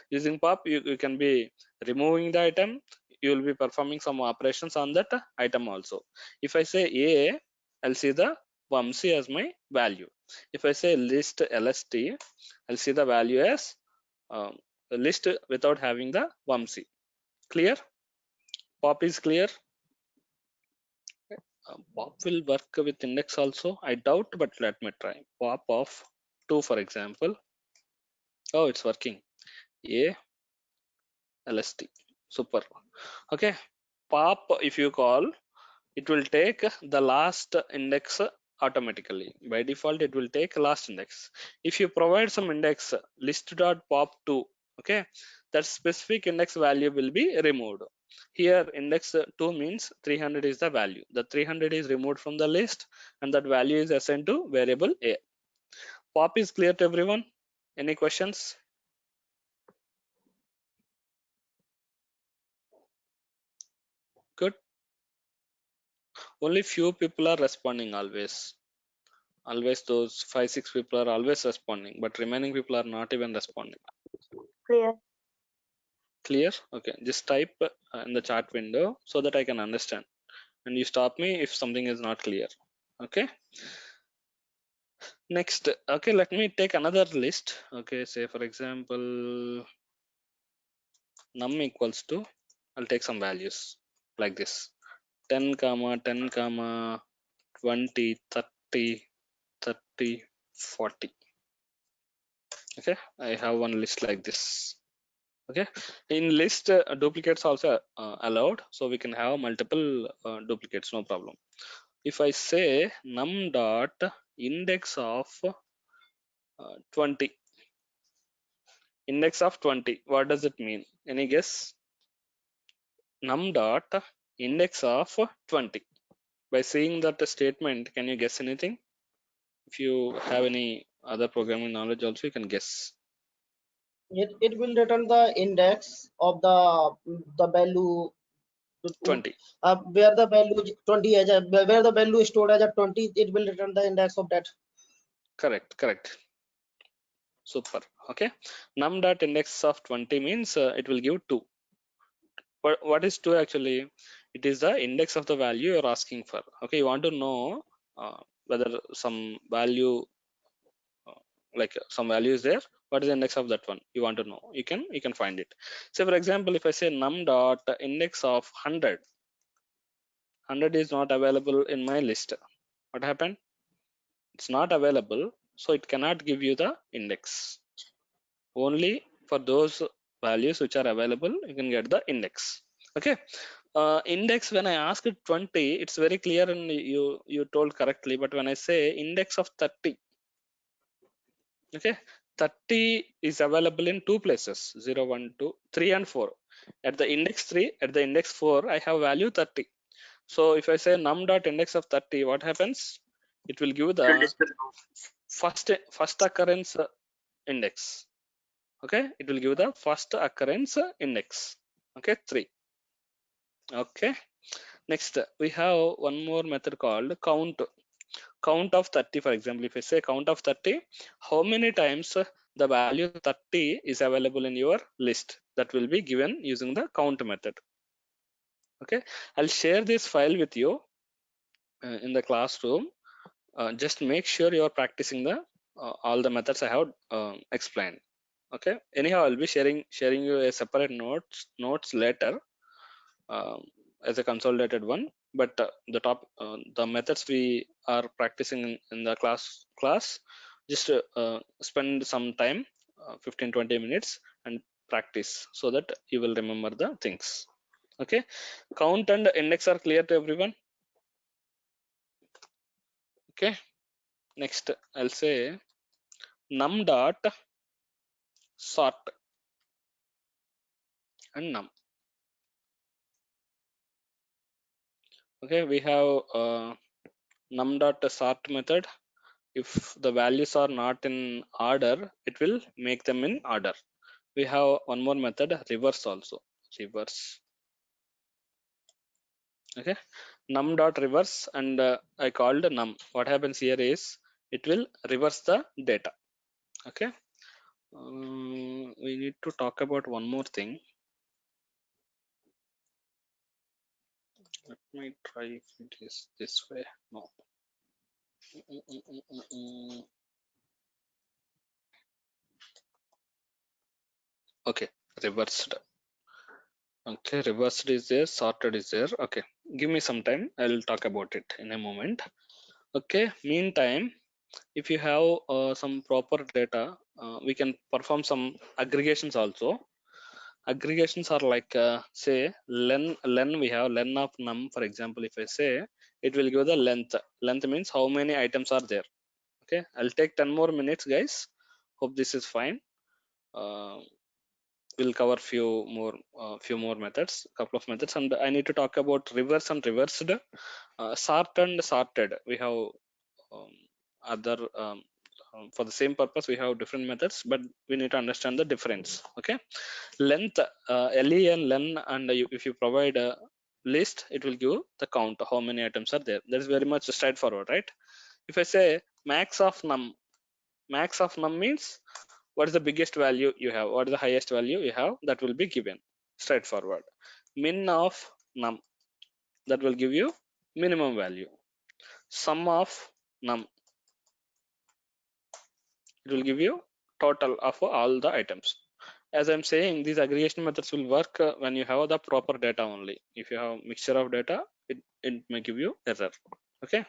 Using pop, you can be removing the item, you will be performing some operations on that item also. If I say a, I'll see the Vamsi as my value. If I say list lst, I'll see the value as list without having the Vamsi. Clear? Pop is clear. Pop will work with index also. I doubt, but let me try. Pop of 2, for example. Oh, it's working. A LST. Super. Okay. Pop, if you call, it will take the last index automatically. By default, it will take last index. If you provide some index list.pop2, okay, that specific index value will be removed. Here index 2 means 300 is the value. The 300 is removed from the list and that value is assigned to variable A. Pop is clear to everyone? Any questions? Good. Only few people are responding always. Always those 5-6 people are always responding, but remaining people are not even responding. Clear. Clear? Okay, just type in the chat window so that I can understand, and you stop me if something is not clear. Okay, next. Okay, let me take another list. Okay, say for example num equals to, I'll take some values like this: 10 comma 10 comma 20 30 30 40. Okay, I have one list like this. Okay, in list duplicates also allowed, so we can have multiple duplicates, no problem. If I say num dot index of 20, index of 20, what does it mean? Any guess? Num dot index of 20. By seeing that statement, can you guess anything? If you have any other programming knowledge also, you can guess. It will return the index of the value 20. where the value 20 as a, where the value is stored as a 20, it will return the index of that. Correct. Super. Okay, num dot index of 20 means it will give 2. What is 2 actually? It is the index of the value you're asking for. Okay, you want to know whether some value some value is there. What is the index of that one? You want to know. You can find it. So for example, if I say num dot index of 100, 100 is not available in my list. What happened? It's not available, so it cannot give you the index. Only for those values which are available, you can get the index. Okay, index, when I asked 20, it's very clear and you told correctly, but when I say index of 30, okay, 30 is available in 2 places: 0 1 2 3 and 4. At the index 3, at the index 4, I have value 30. So if I say num dot index of 30, what happens? It will give It will the display first occurrence index. Okay, it will give the first occurrence index. Okay, 3. Okay, next we have one more method called count of 30. For example, if I say count of 30, how many times the value 30 is available in your list? That will be given using the count method. Okay, I'll share this file with you in the classroom. Just make sure you're practicing the all the methods I have explained. Okay, anyhow, I'll be sharing you a separate notes later, um, as a consolidated one, but the methods we are practicing in the class, just spend some time, 15-20 minutes, and practice so that you will remember the things. Okay, count and index are clear to everyone? Okay, next I'll say num dot sort and num. Okay, we have num dot sort method. If the values are not in order, it will make them in order. We have one more method, reverse also. Reverse. Okay, num dot reverse, and I called num. What happens here is it will reverse the data. Okay, we need to talk about one more thing. Let me try if it is this way. No. Okay, reversed. Okay, reversed is there, sorted is there. Okay, give me some time, I'll talk about it in a moment. Okay, meantime, if you have some proper data, we can perform some aggregations also. Aggregations are like say len we have len of num. For example, if I say, it will give the length means how many items are there. Okay, I'll take 10 more minutes, guys. Hope this is fine. uh, we'll cover few more methods, couple of methods, and I need to talk about reverse and reversed. Sort and sorted, we have um, other for the same purpose we have different methods, but we need to understand the difference. Okay, length, len, and if you provide a list, it will give the count how many items are there. That is very much straightforward, right? If I say max of num means what is the biggest value you have, what is the highest value you have, that will be given. Straightforward. Min of num, that will give you minimum value. Sum of num, it will give you total of all the items. As I'm saying, these aggregation methods will work when you have the proper data only. If you have mixture of data, it may give you error. Okay,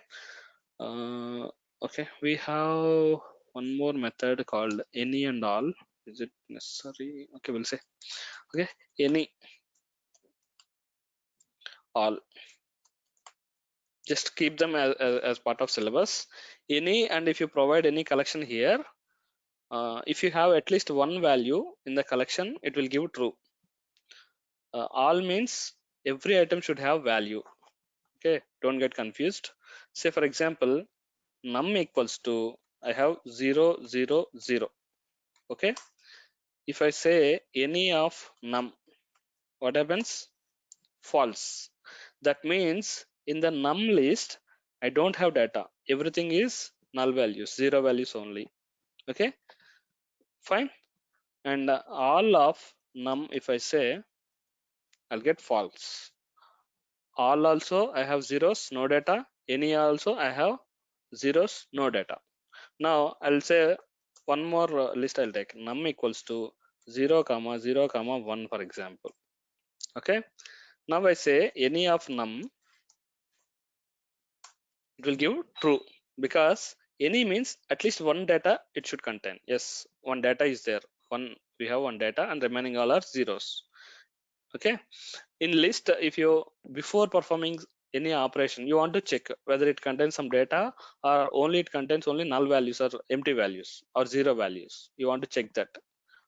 uh, okay, we have one more method called any and all. Is it necessary? Okay, we'll say, okay, any, all, just keep them as part of syllabus. Any, and if you provide any collection here, if you have at least one value in the collection, it will give true. All means every item should have value. Okay, don't get confused. Say for example, num equals to, I have 0 0 0. Okay, if I say any of num, what happens? False. That means in the num list, I don't have data. Everything is null values, zero values only. Okay, fine. And all of num, if I say, I'll get false. All also I have zeros, no data. Any also I have zeros, no data. Now I'll say one more list I'll take. Num equals to 0 comma 0 comma 1, for example. Okay, now I say any of num, it will give true, because any means at least one data it should contain. Yes, one data is there. One, we have one data, and remaining all are zeros. Okay, in list, if you, before performing any operation, you want to check whether it contains some data, or only it contains only null values or empty values or zero values. You want to check that.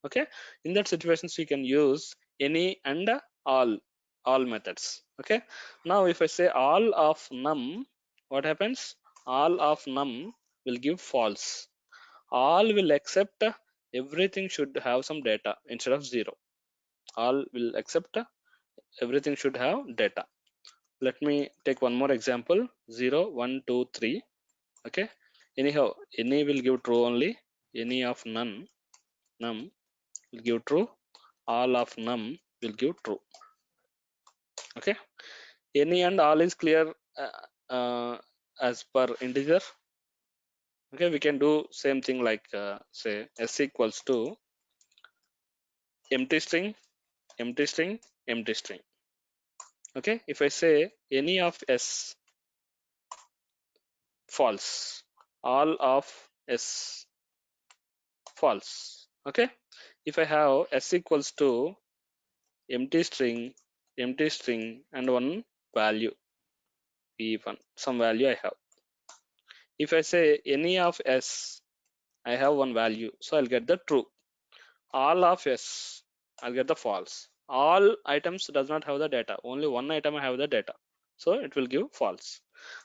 Okay, in that situations you can use any and all methods. Okay, now if I say all of num, what happens? All of num will give false. All will accept everything should have some data instead of zero. All will accept everything should have data. Let me take one more example. 0 1 2 3. Okay, anyhow, any will give true only. Any of num will give true. All of num will give true. Okay, any and all is clear as per integer. Okay, we can do same thing like say s equals to empty string, empty string, empty string. Okay, if I say any of s, false. All of s, false. Okay, if I have s equals to empty string, and one value p1, some value I have. If I say any of s, I have one value, so I'll get the true. All of s, I'll get the false. All items does not have the data, only one item I have the data, so it will give false.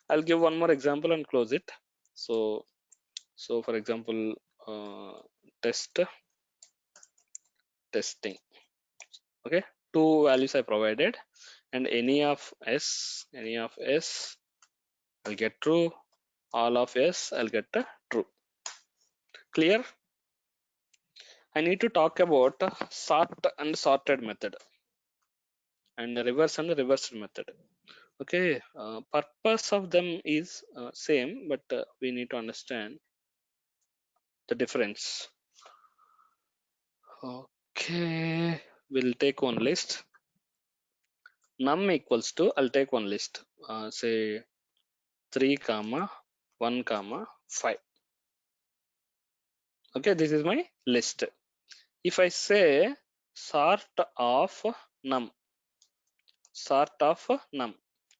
I'll give one more example and close it. So for example, testing. Okay, two values I provided, and any of s, I'll get true. All of s, I'll get the true. Clear? I need to talk about sort and sorted method, and reverse and reversed method. Okay, purpose of them is same, but we need to understand the difference. Okay, we'll take one list. Num equals to, I'll take one list, say 3 comma 1 comma 5. Okay, this is my list. If I say sort of num,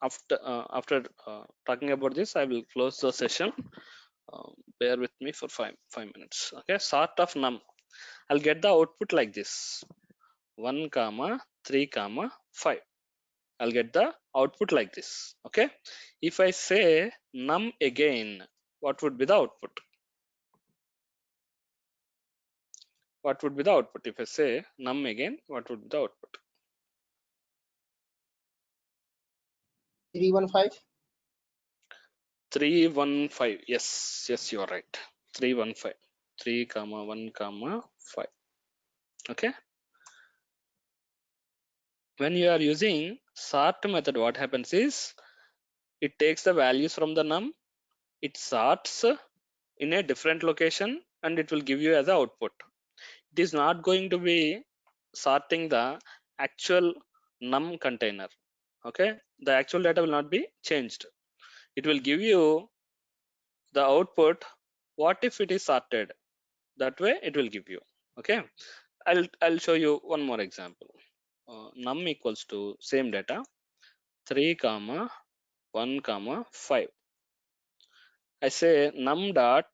after talking about this, I will close the session. Bear with me for five minutes. Okay, sort of num, I'll get the output like this: 1 comma 3 comma 5. I'll get the output like this. Okay, if I say num again, what would be the output? What would be the output? If I say num again, what would be the output? 315. 315. Yes, you are right. 315. 3 comma 1 comma 5. Okay, when you are using sort method, what happens is it takes the values from the num, it sorts in a different location, and it will give you as a output. It is not going to be sorting the actual num container. Okay, the actual data will not be changed. It will give you the output. What if it is sorted? That way it will give you. Okay, I'll show you one more example. Num equals to same data 3 comma 1 comma 5. I say num dot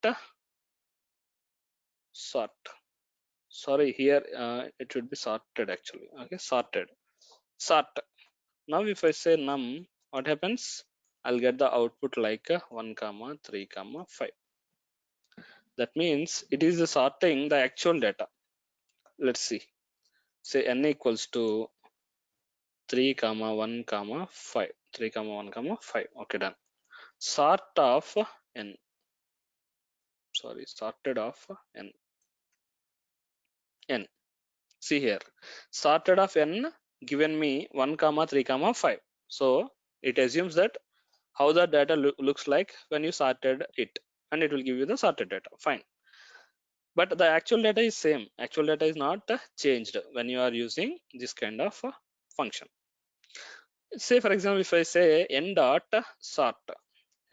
sort. Sorry, here it should be sorted actually. Okay, sorted. Sort. Now if I say num, what happens? I'll get the output like 1 comma 3 comma 5. That means it is sorting the actual data. Let's see. Say n equals to 3 comma 1 comma 5. 3 comma 1 comma 5. Okay, done. Sort of n. Sorry, sorted of n. N. See here, sorted of n given me 1 comma 3 comma 5. So it assumes that how the data looks like when you sorted it, and it will give you the sorted data. Fine, but the actual data is same. Actual data is not changed when you are using this kind of function. Say for example, if I say n dot sort,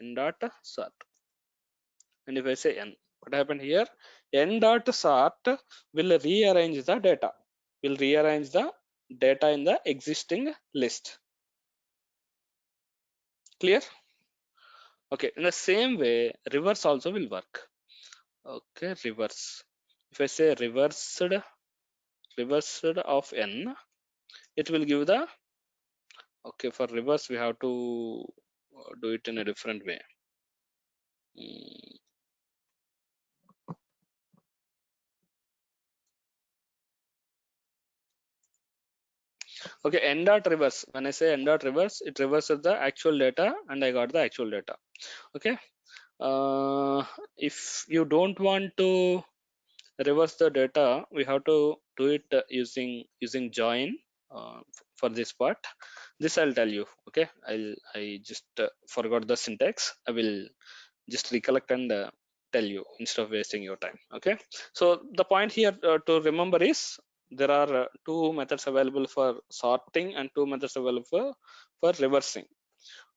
n dot sort, and if I say n, what happened here? N dot sort will rearrange the data, will rearrange the data in the existing list. Clear? Okay, in the same way, reverse also will work. Okay, reverse. If I say reversed of n, it will give the, okay, for reverse we have to do it in a different way. Okay, n dot reverse. When I say n dot reverse, it reverses the actual data, and I got the actual data. Okay, if you don't want to reverse the data, we have to do it using join for this part. This I'll tell you. Okay, I just forgot the syntax. I will just recollect and tell you instead of wasting your time. Okay, so the point here to remember is there are two methods available for sorting and two methods available for reversing.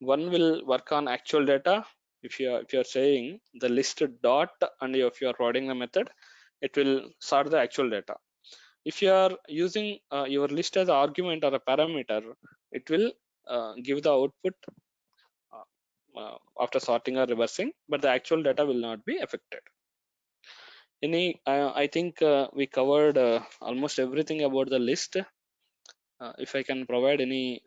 One will work on actual data. If you're saying the list dot, and if you are providing the method, it will sort the actual data. If you are using your list as an argument or a parameter, it will give the output after sorting or reversing, but the actual data will not be affected. I think we covered almost everything about the list. If I can provide any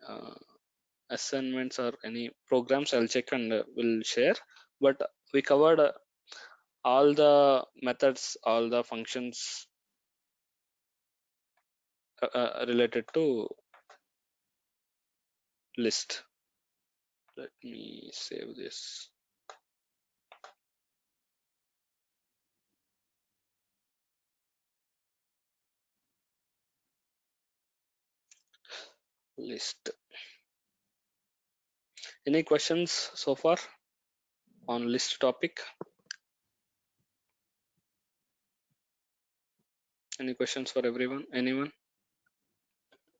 assignments or any programs, I'll check and will share. But we covered all the methods, all the functions related to list. Let me save this. List. Any questions so far on list topic? Any questions for anyone?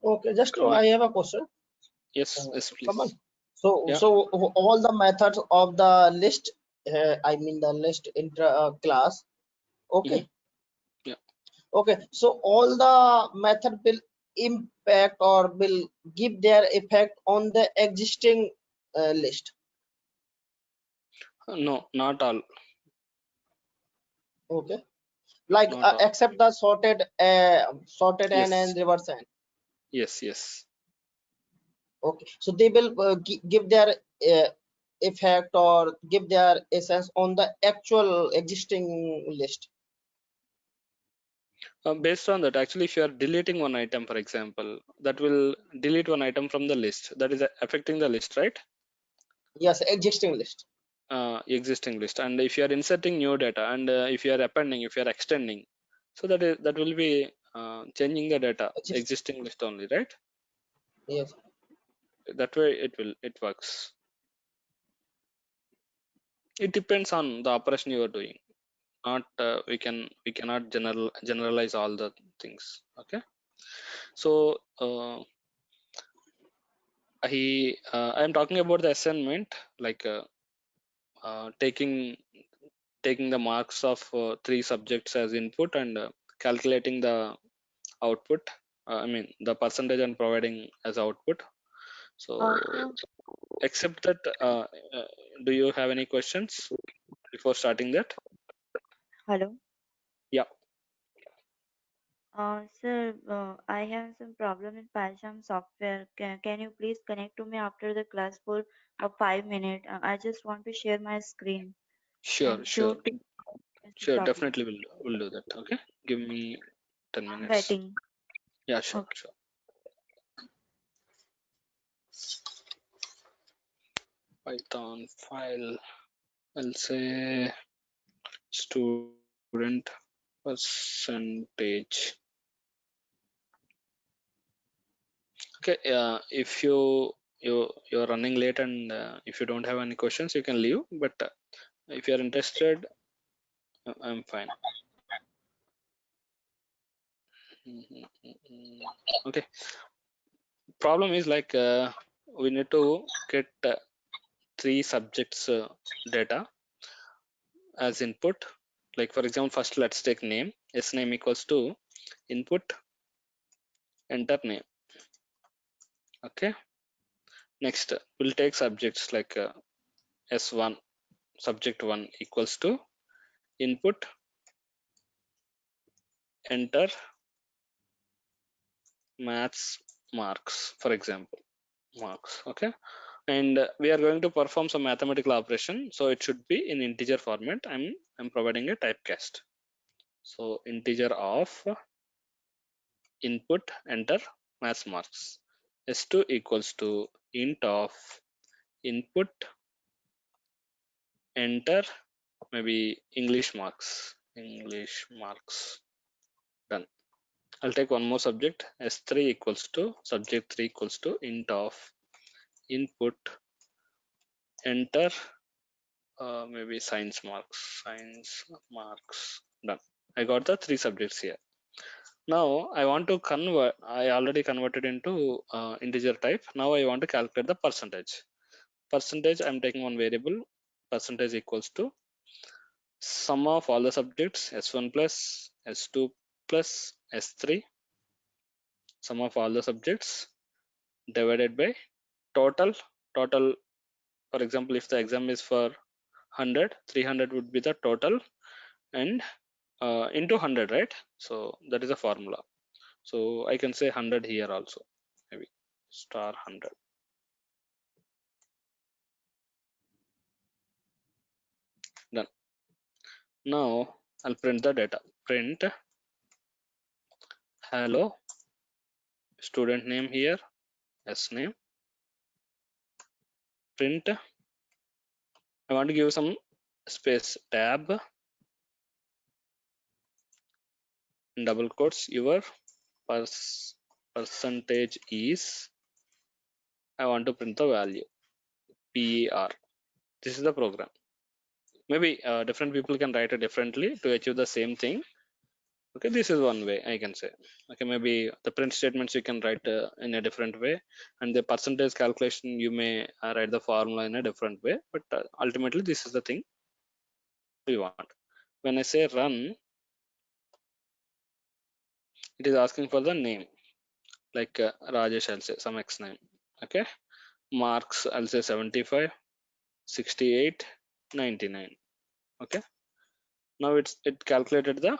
Okay, just Kamal? I have a question. Yes, yes, Come on. please. So, Yeah. all the methods of the list, I mean the list intra class. Hmm. Okay, Yeah. okay. So all the method will impact or will give their effect on the existing list. No, not all. Okay, like Not all. except the sorted Yes. and reverse n. Yes. Yes. Okay, so they will give their uh, effect or give their essence on the actual existing list. Based on that, actually, if you are deleting one item, for example, that will delete one item from the list. That is affecting the list, right? Yes, existing list. Existing list. And if you are inserting new data, and if you are appending, if you are extending, so that will be changing the data, Exist. existing list only, right? Yes. That way it works. It depends on the operation you are doing. Not we cannot generalize all the things. Okay. So I am talking about the assignment, like taking the marks of three subjects as input and calculating the output. I mean the percentage and providing as output. So Also, except that, uh, do you have any questions before starting that? hello. Yeah, Sir, I have some problem in Python software. Can you please connect to me after the class for 5 minutes? I just want to share my screen sure, and show sure, to the sure. problem. Definitely will do that. Okay, give me 10 I'm minutes. waiting. Yeah, sure, Okay. sure. Python file. I'll say student percentage. Okay, if you're running late and if you don't have any questions, you can leave. But if you're interested, I'm fine. Mhm, mhm. Okay. Problem is like we need to get three subjects data as input. Like for example, first let's take name. S name equals to input, enter name. Okay. Next, we'll take subjects like S1, subject 1 equals to input, enter maths marks, for example, marks. Okay. And we are going to perform some mathematical operation, so it should be in integer format. I'm providing a typecast. So integer of input, enter maths marks. S2 equals to int of input, enter maybe English marks. Done. I'll take one more subject. S3 equals to subject 3 equals to int of input, enter maybe science marks. Done. I got the three subjects here. Now I want to convert. I already converted into integer type. Now I want to calculate the percentage. Percentage, I'm taking one variable. Percentage equals to sum of all the subjects, S1 plus S2 plus S3, sum of all the subjects divided by total. Total, for example, if the exam is for 100, 300 would be the total, and into 100, right? So that is a formula. So I can say 100 here also, maybe star 100. Done. Now I'll print the data. Print hello student name here, S name. Print, I want to give some space, tab, in double quotes, your percentage is, I want to print the value, PER. This is the program. Maybe different people can write it differently to achieve the same thing. Okay, this is one way I can say. Okay, maybe the print statements you can write in a different way, and the percentage calculation you may write the formula in a different way, but ultimately this is the thing we want. When I say run, it is asking for the name, like Rajesh, I'll say some X name. Okay, marks, I'll say 75, 68, 99. Okay, now it calculated the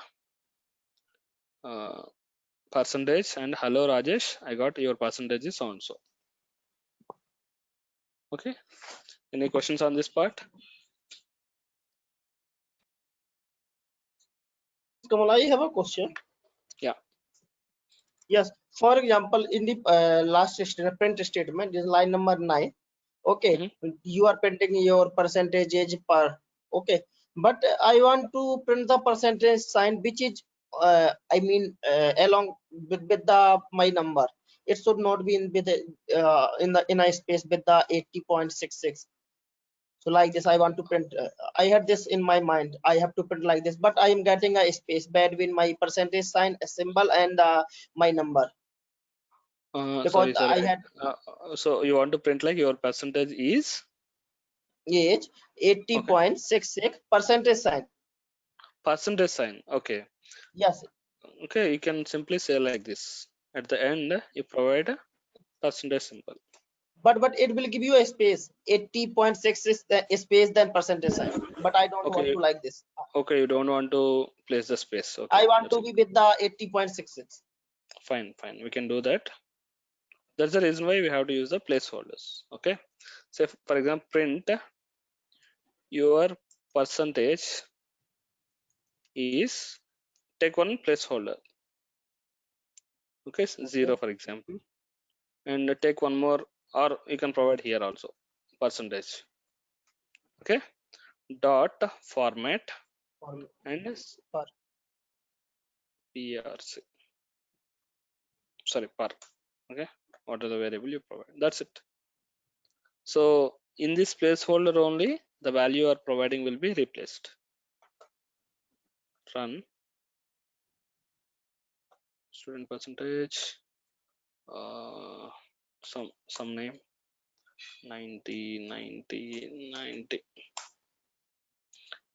percentage, and hello Rajesh, I got your percentage is so and so. Okay, any questions on this part? Kamal, I have a question. Yeah. Yes. For example, in the last statement, print statement is line number 9. Okay, you are printing your percentage per. Okay, but I want to print the percentage sign, which is I mean along with the my number. It should not be in with the, in a space with the 80.66. So like this, I want to print. I had this in my mind. I have to print like this, but I am getting a space between my percentage sign, a symbol, and my number. Because Sorry. I had So you want to print like your percentage is age 80.66 percentage sign. percentage sign. Okay. Yes, Okay, you can simply say like this. At the end, you provide a percentage symbol. but it will give you a space 80.66 space then percentage sign. But I don't want Okay. to like this. Okay, you don't want to place the space. Okay, I want that's to it. be with the 80.66. Fine. We can do that. That's the reason why we have to use the placeholders. Okay. So for example, print your percentage is, take one placeholder. Okay, Okay. 0 for example, and take one more, or you can provide here also percentage. Okay, dot format For, and for PRC. Sorry, per. Okay, what are the variable you provide? That's it. So in this placeholder only, the value you are providing will be replaced. Run student percentage, some name 90.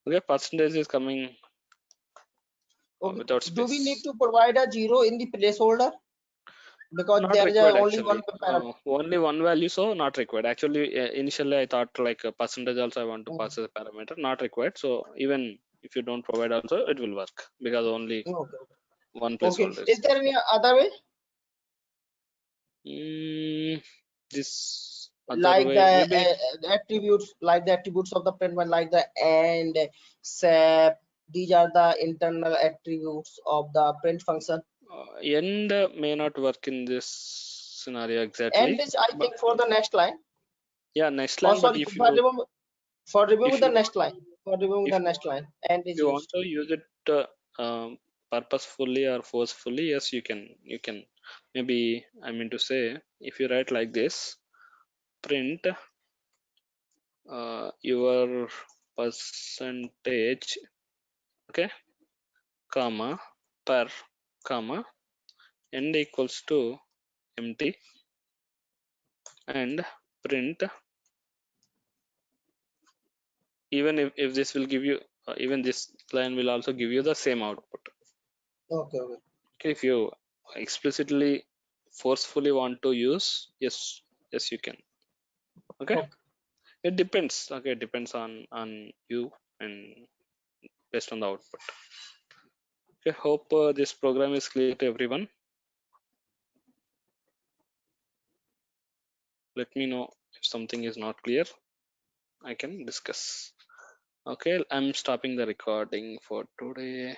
Okay, percentage is coming okay. without Do we need space. to provide a 0 in the placeholder? Because Not there is required only one actually. parameter. Only one value, so not required. Actually, initially I thought like a percentage also I want to pass as a parameter. Not required. So even if you don't provide also, it will work because only Okay. one Okay. placeholder Is is there any other way? there. This other Like way, the maybe attributes, like the attributes of the print one, like the and sap. These are the internal attributes of the print function. end may not work in this scenario And exactly. is I But think for the next line. yeah, next Oh, line. But sorry, for removing if the you next line. For removing if the next line, and if is you want used. to use it purposefully or forcefully, yes, you can maybe, I mean to say, if you write like this, print your percentage, okay, comma, per, comma, end equals to empty, and print, even if this will give you even this line will also give you the same output. Okay, okay. Okay, if you explicitly forcefully want to use, yes you can. Okay, Okay. it depends. Okay, it depends on you and based on the output. Okay, hope this program is clear to everyone. Let me know if something is not clear, I can discuss. Okay, I'm stopping the recording for today.